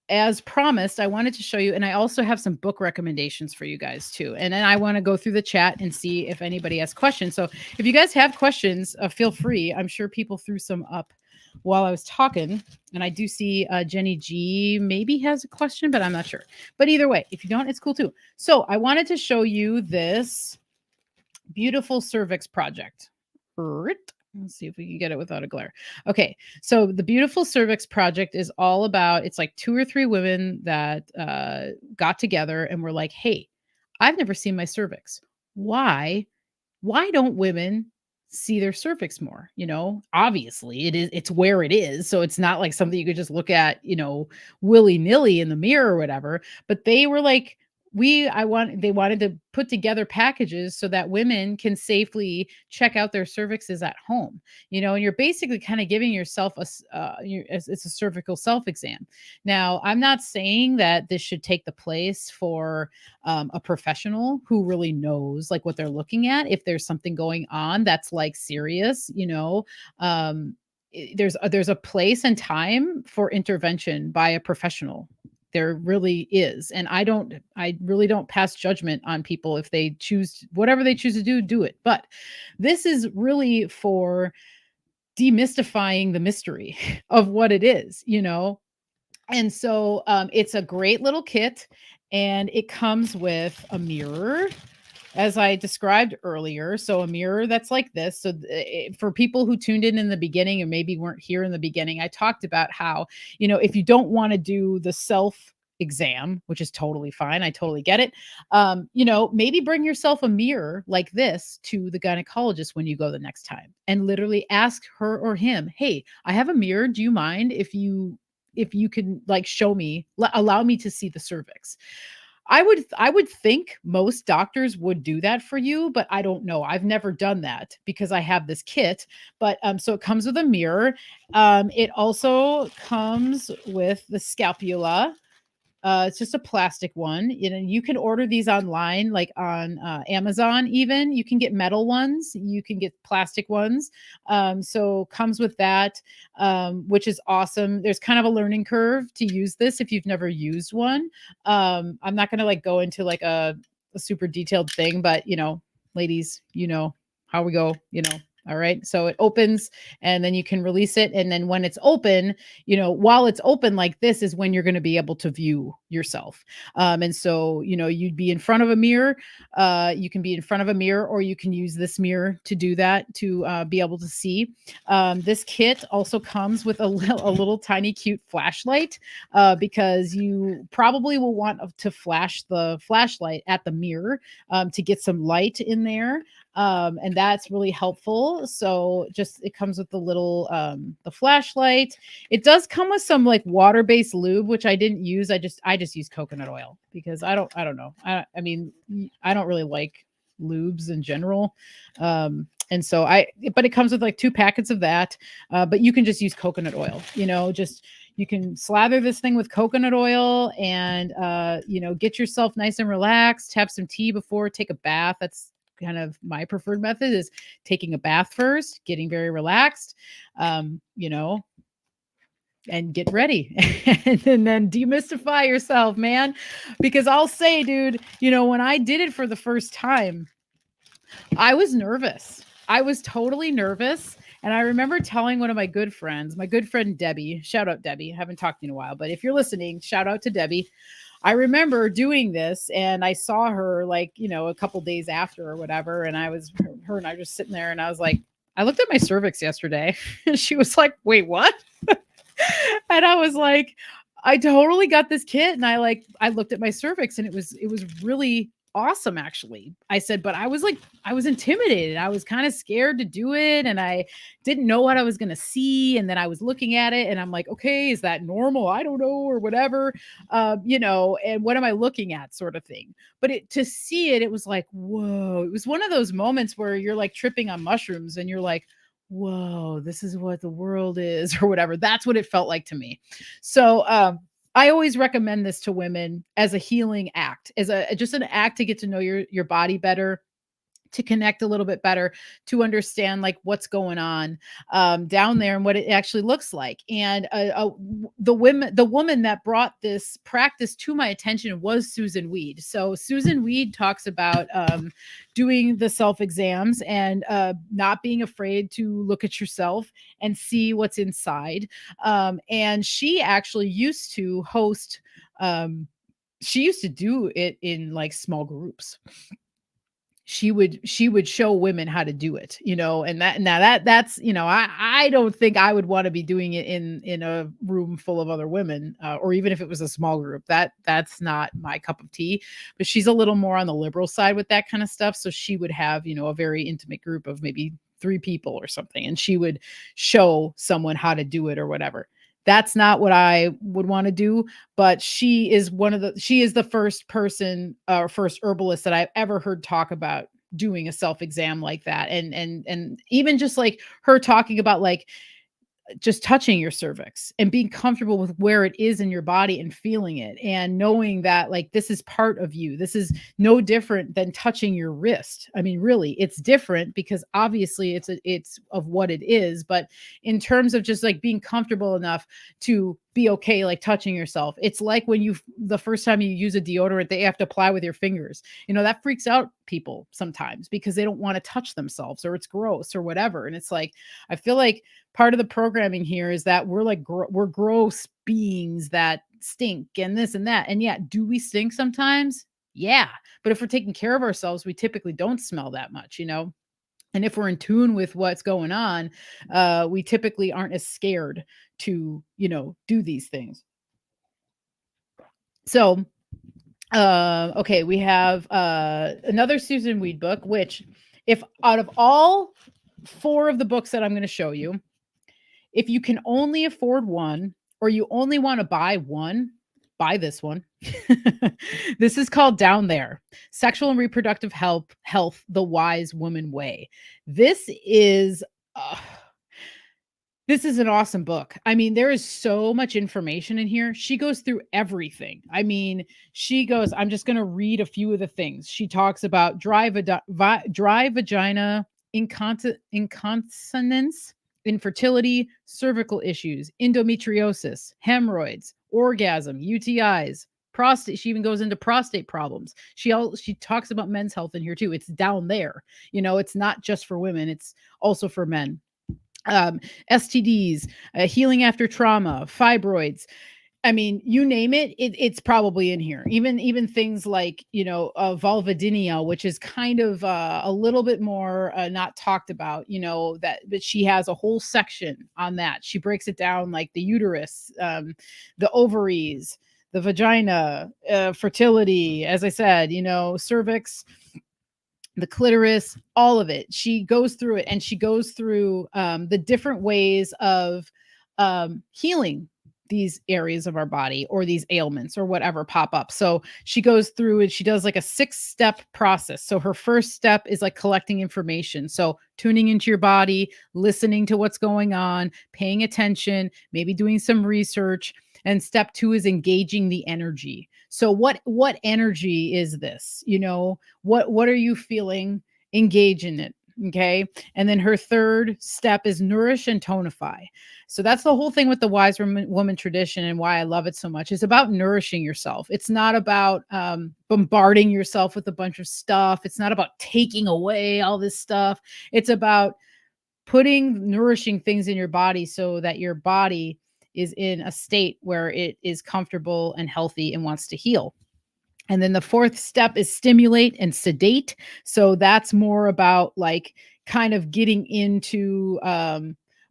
as promised, I wanted to show you, and I also have some book recommendations for you guys too. And then I want to go through the chat and see if anybody has questions. So if you guys have questions, feel free. I'm sure people threw some up while I was talking. And I do see Jenny G maybe has a question, but I'm not sure. But either way, if you don't, it's cool too. So I wanted to show you this beautiful cervix project. Let's see if we can get it without a glare. Okay, so the Beautiful Cervix Project is all about, it's like 2 or 3 women that got together and were like, hey, I've never seen my cervix. Why don't women see their cervix more? Obviously it's where it is. So it's not like something you could just look at, willy-nilly in the mirror or whatever. But they were like, they wanted to put together packages so that women can safely check out their cervixes at home, and you're basically kind of giving yourself it's a cervical self exam. Now, I'm not saying that this should take the place for a professional who really knows like what they're looking at. If there's something going on that's like serious, there's a place and time for intervention by a professional. There really is. And I really don't pass judgment on people. If they choose whatever they choose to do it. But this is really for demystifying the mystery of what it is. And so it's a great little kit, and it comes with a mirror. as I described earlier. So a mirror that's like this. So for people who tuned in the beginning and maybe weren't here in the beginning, I talked about how, if you don't want to do the self exam, which is totally fine. I totally get it. Maybe bring yourself a mirror like this to the gynecologist when you go the next time and literally ask her or him, "Hey, I have a mirror. Do you mind if you can like show me, allow me to see the cervix?" I would think most doctors would do that for you, but I don't know. I've never done that because I have this kit. But so it comes with a mirror. It also comes with the scapula. It's just a plastic one. You can order these online, like on Amazon. Even you can get metal ones, you can get plastic ones. So comes with that, which is awesome. There's kind of a learning curve to use this if you've never used one. I'm not going to like go into like a super detailed thing, but ladies, how we go. All right. So it opens and then you can release it. And then when it's open, while it's open like this is when you're going to be able to view yourself. And so, you'd be in front of a mirror. You can be in front of a mirror or you can use this mirror to do that, to be able to see. This kit also comes with a little tiny cute flashlight, because you probably will want to flash the flashlight at the mirror, to get some light in there. And that's really helpful. So just it comes with the flashlight. It does come with some like water-based lube, which I didn't use. I just use coconut oil because I don't know. I mean, I don't really like lubes in general. And so but it comes with like 2 packets of that. But you can just use coconut oil, just you can slather this thing with coconut oil and get yourself nice and relaxed, have some tea before, take a bath. That's kind of my preferred method, is taking a bath first, getting very relaxed, um, you know, and get ready and then demystify yourself, man. Because I'll say, dude, when I did it for the first time, I was nervous. I was totally nervous. And I remember telling one of my good friends, my good friend Debbie, shout out Debbie, haven't talked to you in a while, but if you're listening, shout out to Debbie. I remember doing this and I saw her like, a couple days after or whatever. And her and I were just sitting there and I was like, I looked at my cervix yesterday. And she was like, wait, what? And I was like, I totally got this kit. And I looked at my cervix and it was really awesome, actually. I said, but I was intimidated. I was kind of scared to do it. And I didn't know what I was going to see. And then I was looking at it and I'm like, okay, is that normal? I don't know, or whatever, and what am I looking at, sort of thing. But to see it, it was like, whoa, it was one of those moments where you're like tripping on mushrooms and you're like, whoa, this is what the world is, or whatever. That's what it felt like to me. So, I always recommend this to women as a healing act, as just an act to get to know your body better, to connect a little bit better, to understand like what's going on down there and what it actually looks like. And the woman that brought this practice to my attention was Susan Weed. So Susan Weed talks about doing the self exams and not being afraid to look at yourself and see what's inside. And she actually used to host. She used to do it in like small groups. She would show women how to do it, and that's, I don't think I would want to be doing it in a room full of other women, or even if it was a small group. That's not my cup of tea. But she's a little more on the liberal side with that kind of stuff, so she would have, a very intimate group of maybe 3 people or something, and she would show someone how to do it or whatever. That's not what I would want to do, but she is the first person, or first herbalist that I've ever heard talk about doing a self exam like that. And even just like her talking about like just touching your cervix and being comfortable with where it is in your body and feeling it and knowing that like this is part of you. This is no different than touching your wrist. I mean, really, it's different because obviously it's of what it is, but in terms of just like being comfortable enough to be okay like touching yourself. It's like when the first time you use a deodorant that you have to apply with your fingers. That freaks out people sometimes because they don't want to touch themselves or it's gross or whatever. And it's like, I feel like part of the programming here is that we're like we're gross beings that stink and this and that. And yeah, do we stink sometimes? Yeah. But if we're taking care of ourselves, we typically don't smell that much, And if we're in tune with what's going on, we typically aren't as scared to, do these things. So, okay, we have another Susan Weed book, which, if out of all four of the books that I'm going to show you, if you can only afford one or you only want to buy one, buy this one. This is called Down There: Sexual and Reproductive Health the Wise Woman Way. This is uh, this is an awesome book. I mean, there is so much information in here. She goes through everything. I mean, I'm just going to read a few of the things. She talks about dry vagina, incontinence, infertility, cervical issues, endometriosis, hemorrhoids, orgasm, UTIs, prostate. She even goes into prostate problems. She talks about men's health in here too. It's down there. It's not just for women, it's also for men. STDs, healing after trauma, fibroids. I mean, you name it, it's probably in here. Even things like, vulvodynia, which is kind of a little bit more not talked about, but she has a whole section on that. She breaks it down, like the uterus, the ovaries, the vagina, fertility, as I said, cervix, the clitoris, all of it. She goes through it, and she goes through the different ways of healing these areas of our body or these ailments or whatever pop up. So she goes through and she does like a 6-step process. So her first step is like collecting information. So tuning into your body, listening to what's going on, paying attention, maybe doing some research. And step 2 is engaging the energy. So what energy is this? What are you feeling? Engage in it. Okay. And then her third step is nourish and tonify. So that's the whole thing with the wise woman tradition, and why I love it so much. It's about nourishing yourself. It's not about bombarding yourself with a bunch of stuff. It's not about taking away all this stuff. It's about putting nourishing things in your body so that your body is in a state where it is comfortable and healthy and wants to heal. And then the fourth step is stimulate and sedate. So that's more about like kind of getting into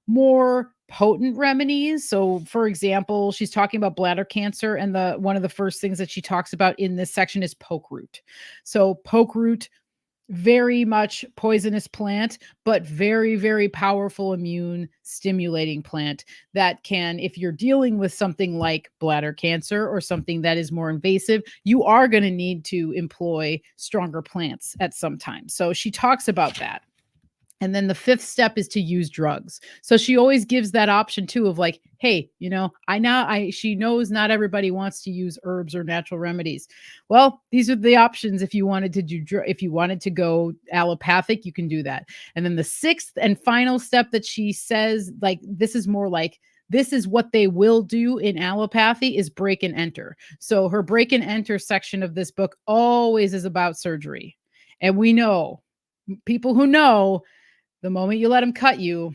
more potent remedies. So for example, she's talking about bladder cancer, and one of the first things that she talks about in this section is poke root. So poke root, very much poisonous plant, but very, very powerful immune stimulating plant that can, if you're dealing with something like bladder cancer or something that is more invasive, you are going to need to employ stronger plants at some time. So she talks about that. And then the fifth step is to use drugs. So she always gives that option too of like, hey, she knows not everybody wants to use herbs or natural remedies. Well, these are the options. If you wanted to go allopathic, you can do that. And then the sixth and final step that she says, like, this is more like, this is what they will do in allopathy, is break and enter. So her break and enter section of this book always is about surgery. And we know, people who know, the moment you let them cut you,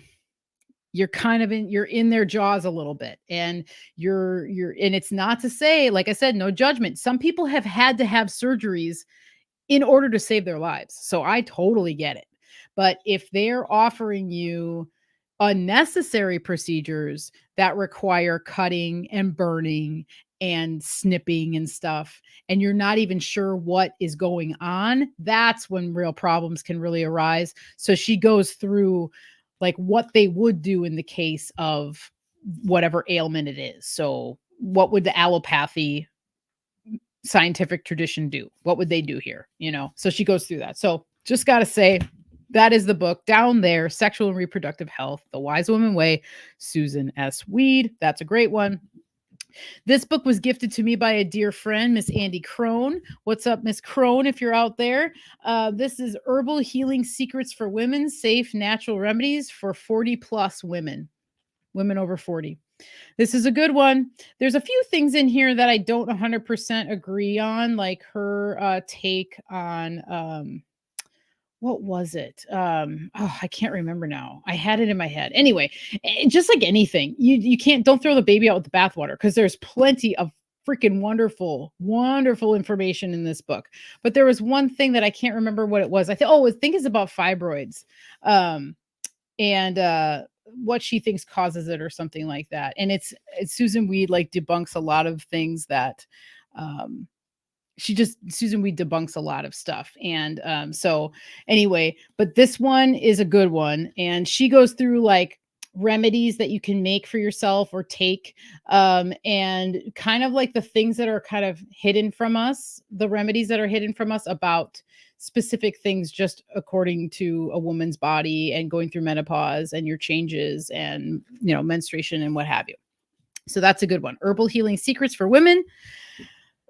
you're in their jaws a little bit. And and it's not to say, like I said, no judgment. Some people have had to have surgeries in order to save their lives. So I totally get it. But if they're offering you unnecessary procedures that require cutting and burning and snipping and stuff, and you're not even sure what is going on, that's when real problems can really arise. So she goes through like what they would do in the case of whatever ailment it is. So what would the allopathy scientific tradition do? What would they do here? So she goes through that. So just got to say, that is the book, Down There: Sexual and Reproductive Health the Wise Woman Way, Susan S. Weed. That's a great one. This book was gifted to me by a dear friend, Miss Andy Crone. What's up, Miss Crone, if you're out there? This is Herbal Healing Secrets for Women, Safe Natural Remedies for 40+ women over 40. This is a good one. There's a few things in here that I don't 100% agree on, like her take on what was it? I can't remember now. I had it in my head. Anyway, just like anything, don't throw the baby out with the bathwater, because there's plenty of freaking wonderful, wonderful information in this book. But there was one thing that I can't remember what it was. I think it's about fibroids. Um, and what she thinks causes it or something like that. And it's Susan Weed like debunks a lot of things that um Susan Weed debunks a lot of stuff. And so anyway, but this one is a good one. And she goes through like remedies that you can make for yourself or take, and kind of like the things that are kind of hidden from us, the remedies that are hidden from us about specific things just according to a woman's body and going through menopause and your changes and menstruation and what have you. So that's a good one. Herbal Healing Secrets for Women.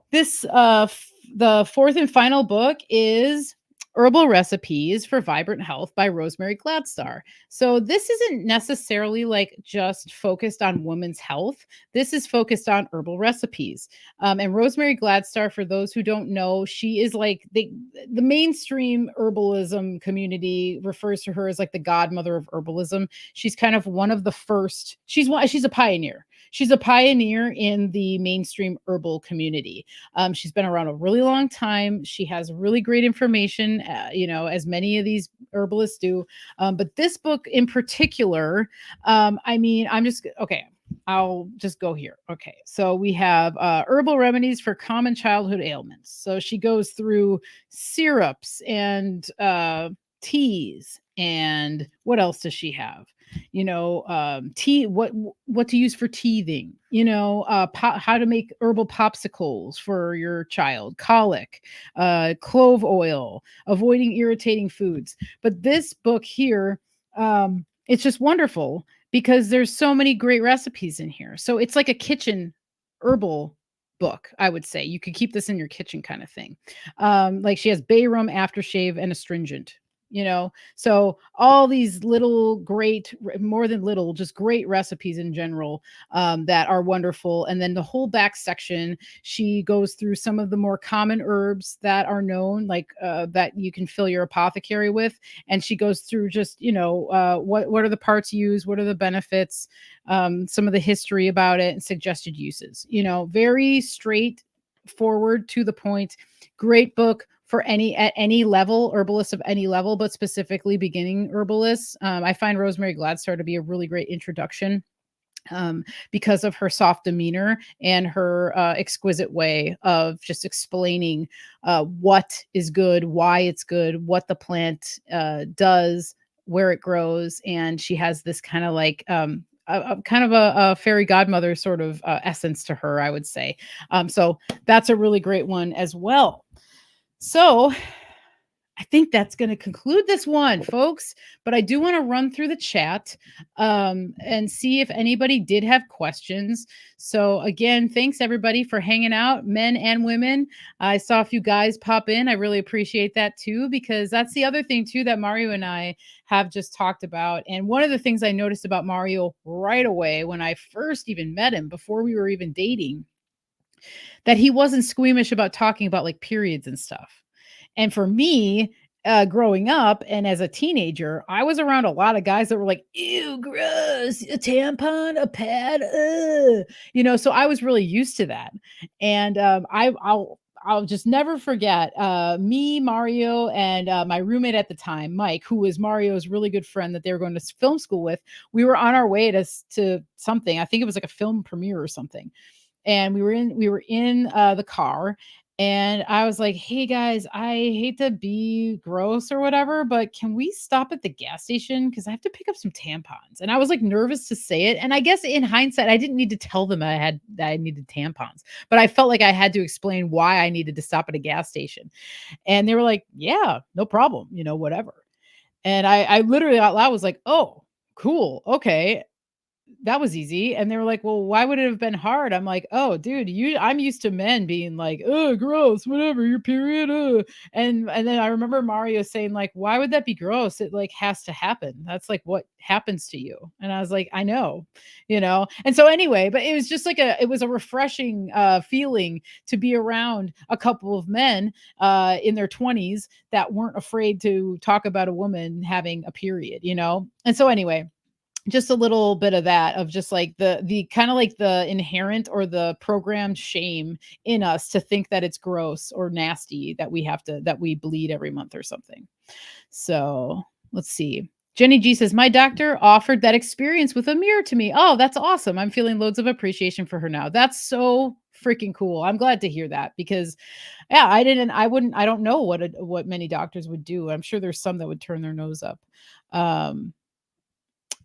This the fourth and final book is Herbal Recipes for Vibrant Health by Rosemary Gladstar. So this isn't necessarily like just focused on women's health. This is focused on herbal recipes. And Rosemary Gladstar, for those who don't know, she is like the mainstream herbalism community refers to her as like the godmother of herbalism. She's kind of one of the first. She's a pioneer. She's a pioneer in the mainstream herbal community. She's been around a really long time. She has really great information, as many of these herbalists do. But this book in particular, I'll just go here. Okay. So we have herbal remedies for common childhood ailments. So she goes through syrups and teas. And what else does she have? Tea, what to use for teething, how to make herbal popsicles for your child, colic, clove oil, avoiding irritating foods. But this book here, it's just wonderful because there's so many great recipes in here. So it's like a kitchen herbal book, I would say. You could keep this in your kitchen kind of thing. Like she has bay rum, aftershave, and astringent. So all these little great, more than little, just great recipes in general, that are wonderful. And then the whole back section, she goes through some of the more common herbs that are known, like that you can fill your apothecary with. And she goes through just, what are the parts used, what are the benefits, some of the history about it, and suggested uses. Very straightforward, to the point. Great book for at any level, herbalists of any level, but specifically beginning herbalists. I find Rosemary Gladstar to be a really great introduction, because of her soft demeanor and her exquisite way of just explaining what is good, why it's good, what the plant does, where it grows. And she has this kind of like a fairy godmother sort of essence to her, I would say. So that's a really great one as well. So I think that's going to conclude this one, folks. But I do want to run through the chat and see if anybody did have questions. So again, thanks everybody for hanging out, men and women. I saw a few guys pop in. I really appreciate that too, because that's the other thing too that Mario and I have just talked about. And one of the things I noticed about Mario right away when I first even met him, before we were even dating, that he wasn't squeamish about talking about like periods and stuff. And for me, growing up and as a teenager, I was around a lot of guys that were like, ew, gross, a tampon, a pad, so I was really used to that. And I'll just never forget me, Mario, and my roommate at the time, Mike, who was Mario's really good friend that they were going to film school with. We were on our way to something. I think it was like a film premiere or something. And we were in the car, and I was like, "Hey guys, I hate to be gross or whatever, but can we stop at the gas station? Because I have to pick up some tampons." And I was like nervous to say it. And I guess in hindsight, I didn't need to tell them that I needed tampons, but I felt like I had to explain why I needed to stop at a gas station. And they were like, "Yeah, no problem, whatever." And I literally out loud was like, "Oh, cool. Okay." That was easy. And they were like, "Well, why would it have been hard?" I'm like, "Oh, dude, I'm used to men being like, oh, gross, whatever, your period." And then I remember Mario saying, like, "Why would that be gross? It like has to happen. That's like what happens to you." And I was like, "I know." And so anyway, but it was just like it was a refreshing feeling to be around a couple of men in their 20s that weren't afraid to talk about a woman having a period. And so anyway, just a little bit of that, of just like the kind of like the inherent or the programmed shame in us to think that it's gross or nasty that we bleed every month or something. So let's see. Jenny G says, my doctor offered that experience with a mirror to me. Oh, that's awesome. I'm feeling loads of appreciation for her now. That's so freaking cool. I'm glad to hear that, because yeah, I don't know what many doctors would do. I'm sure there's some that would turn their nose up. Um,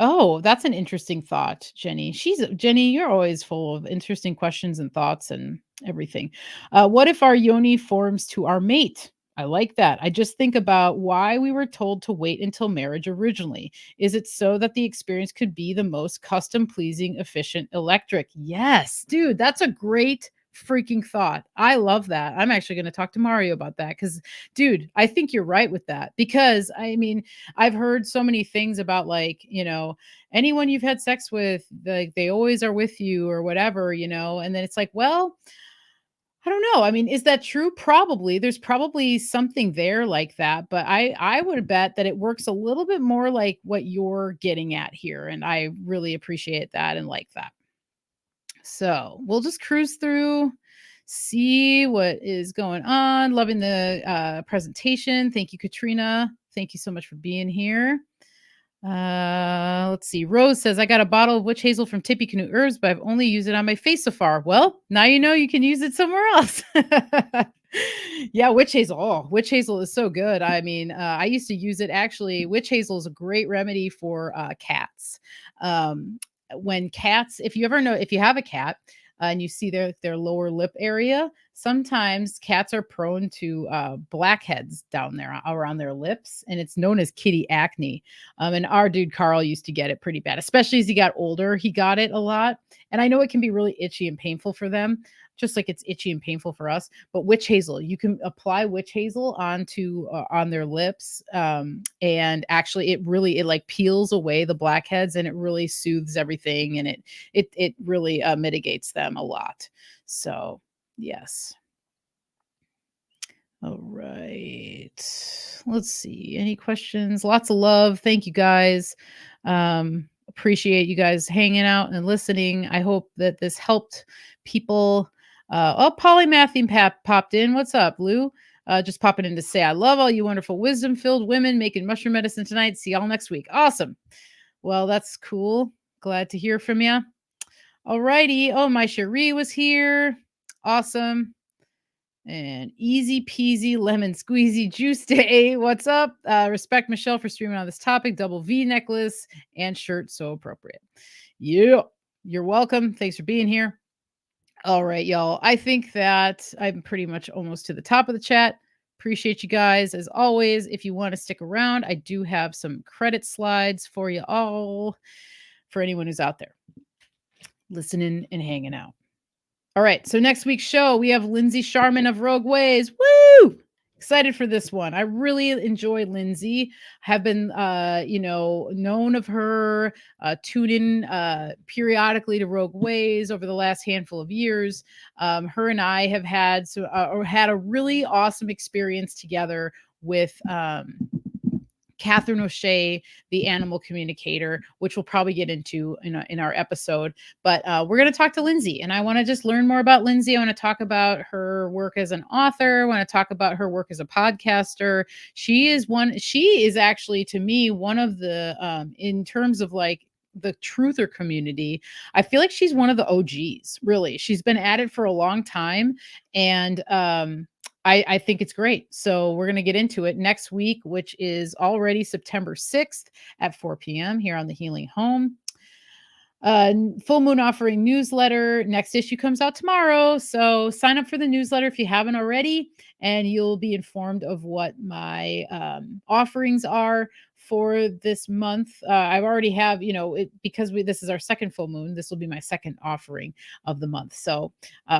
Oh, that's an interesting thought, Jenny. Jenny, you're always full of interesting questions and thoughts and everything. What if our yoni forms to our mate? I like that. I just think about why we were told to wait until marriage originally. Is it so that the experience could be the most custom pleasing, efficient, electric? Yes, dude, that's a great freaking thought. I love that. I'm actually going to talk to Mario about that, because, dude, I think you're right with that. Because I mean, I've heard so many things about, like, anyone you've had sex with, like, they always are with you or whatever, and then it's like, well, I don't know. I mean, is that true? Probably. There's probably something there like that, but I would bet that it works a little bit more like what you're getting at here, and I really appreciate that and like that. So, we'll just cruise through, see what is going on. Loving the presentation. Thank you, Katrina. Thank you so much for being here. Let's see. Rose says, I got a bottle of witch hazel from Tippy Canoe Herbs, but I've only used it on my face so far. Well, now you know you can use it somewhere else. Yeah, witch hazel. Oh, witch hazel is so good. I mean, I used to use it actually. Witch hazel is a great remedy for cats. When cats, if you ever know, if you have a cat, and you see their lower lip area, sometimes cats are prone to blackheads down there around their lips, and it's known as kitty acne. And our dude Carl used to get it pretty bad, especially as he got older. He got it a lot, and I know it can be really itchy and painful for them, just like it's itchy and painful for us. But witch hazel, you can apply witch hazel onto on their lips, and actually, it like peels away the blackheads, and it really soothes everything, and it really mitigates them a lot. So yes. All right. Let's see. Any questions? Lots of love. Thank you guys. Appreciate you guys hanging out and listening. I hope that this helped people. Polymathing popped in. What's up, Lou? Just popping in to say, I love all you wonderful wisdom filled women making mushroom medicine tonight. See y'all next week. Awesome. Well, that's cool. Glad to hear from you. All righty. Oh, my Cherie was here. Awesome. And easy peasy lemon squeezy juice day. What's up? Respect Michelle for streaming on this topic. Double V necklace and shirt. So appropriate. Yeah. You're welcome. Thanks for being here. All right, y'all. I think that I'm pretty much almost to the top of the chat. Appreciate you guys. As always, if you want to stick around, I do have some credit slides for you all, for anyone who's out there listening and hanging out. All right. So next week's show, we have Lindsay Sharman of Rogue Ways. Woo! Excited for this one. I really enjoy Lindsay. Have been, known of her, tune in periodically to Rogue Ways over the last handful of years. Her and I have had a really awesome experience together with Catherine O'Shea, the animal communicator, which we'll probably get into in our episode. But we're going to talk to Lindsay, and I want to just learn more about Lindsay. I want to talk about her work as an author. I want to talk about her work as a podcaster. She is actually, to me, one of the, in terms of like the truther community, I feel like she's one of the OGs, really. She's been at it for a long time, and I think it's great. So we're going to get into it next week, which is already September 6th at 4 p.m. here on the Healing Home. Full Moon Offering newsletter. Next issue comes out tomorrow. So sign up for the newsletter if you haven't already, and you'll be informed of what my offerings are for this month. I already have, because this is our second full moon, this will be my second offering of the month. So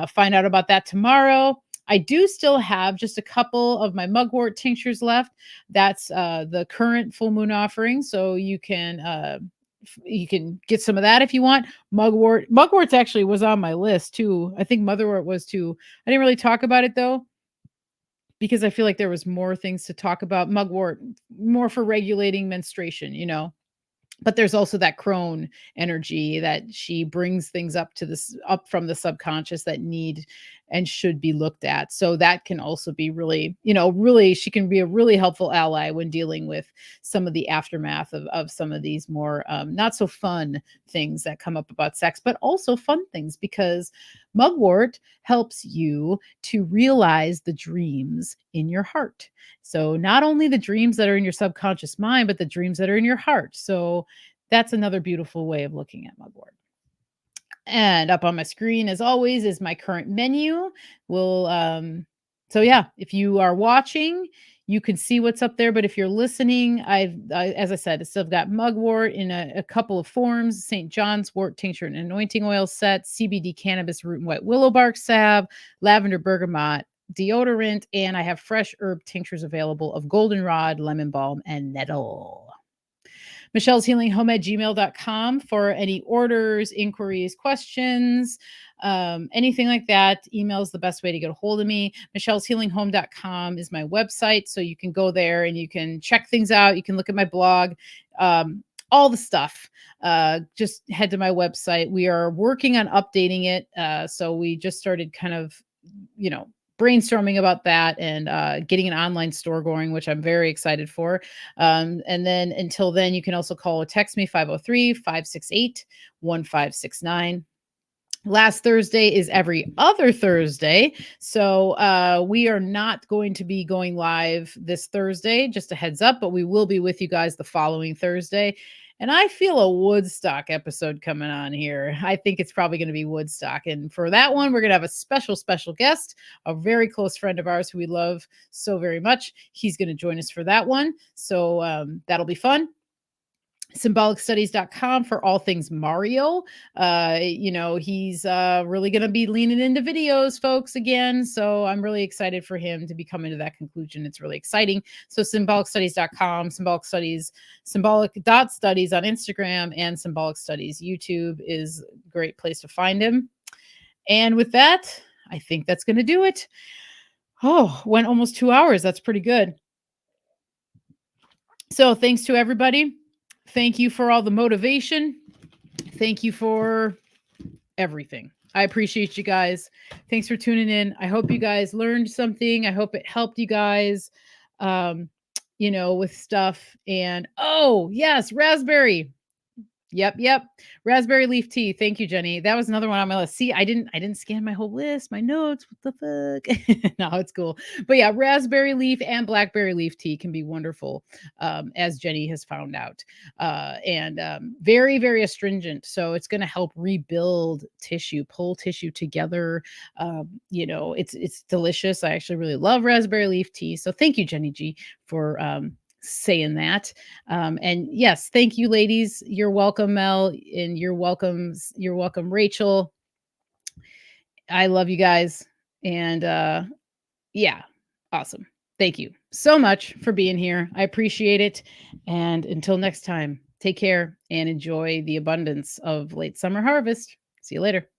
find out about that tomorrow. I do still have just a couple of my mugwort tinctures left. That's the current full moon offering. So you can get some of that if you want. Mugworts actually was on my list too. I think motherwort was too. I didn't really talk about it though, because I feel like there was more things to talk about. Mugwort more for regulating menstruation, But there's also that crone energy that she brings things up to this up from the subconscious that need and should be looked at. So that can also be really, really she can be a really helpful ally when dealing with some of the aftermath of some of these more not so fun things that come up about sex, but also fun things, because mugwort helps you to realize the dreams in your heart. So not only the dreams that are in your subconscious mind, but the dreams that are in your heart. So that's another beautiful way of looking at mugwort. And up on my screen, as always, is my current menu. We'll so yeah, if you are watching, you can see what's up there. But if you're listening, as I said, I still got mugwort in a couple of forms: St. John's wort tincture and anointing oil set, CBD cannabis root and white willow bark salve, lavender bergamot deodorant, and I have fresh herb tinctures available of goldenrod, lemon balm, and nettle. michelleshealinghome@gmail.com for any orders, inquiries, questions, anything like that. Email is the best way to get a hold of me. michelleshealinghome.com is my website, so you can go there and you can check things out. You can look at my blog, all the stuff. Just head to my website. We are working on updating it, so we just started kind of, brainstorming about that and getting an online store going, which I'm very excited for. And then until then, you can also call or text me 503-568-1569. Last Thursday is every other Thursday. So we are not going to be going live this Thursday, just a heads up, but we will be with you guys the following Thursday. And I feel a Woodstock episode coming on here. I think it's probably going to be Woodstock. And for that one, we're going to have a special guest, a very close friend of ours who we love so very much. He's going to join us for that one. So that'll be fun. Symbolicstudies.com for all things Mario. He's really going to be leaning into videos, folks, again. So I'm really excited for him to be coming to that conclusion. It's really exciting. So symbolicstudies.com, symbolic.studies on Instagram, and Symbolic Studies YouTube is a great place to find him. And with that, I think that's going to do it. Oh, went almost 2 hours. That's pretty good. So thanks to everybody. Thank you for all the motivation. Thank you for everything. I appreciate you guys. Thanks for tuning in. I hope you guys learned something. I hope it helped you guys, with stuff. And oh, yes, raspberry. Yep. Raspberry leaf tea. Thank you, Jenny. That was another one on my list. See, I didn't scan my whole list, my notes. What the fuck? No, it's cool. But yeah, raspberry leaf and blackberry leaf tea can be wonderful, as Jenny has found out. And very, very astringent. So it's going to help rebuild tissue, pull tissue together. It's delicious. I actually really love raspberry leaf tea. So thank you, Jenny G, for saying that. And yes, thank you, ladies. You're welcome, Mel, and you're welcome, Rachel. I love you guys. And yeah, awesome. Thank you so much for being here. I appreciate it. And until next time, take care and enjoy the abundance of late summer harvest. See you later.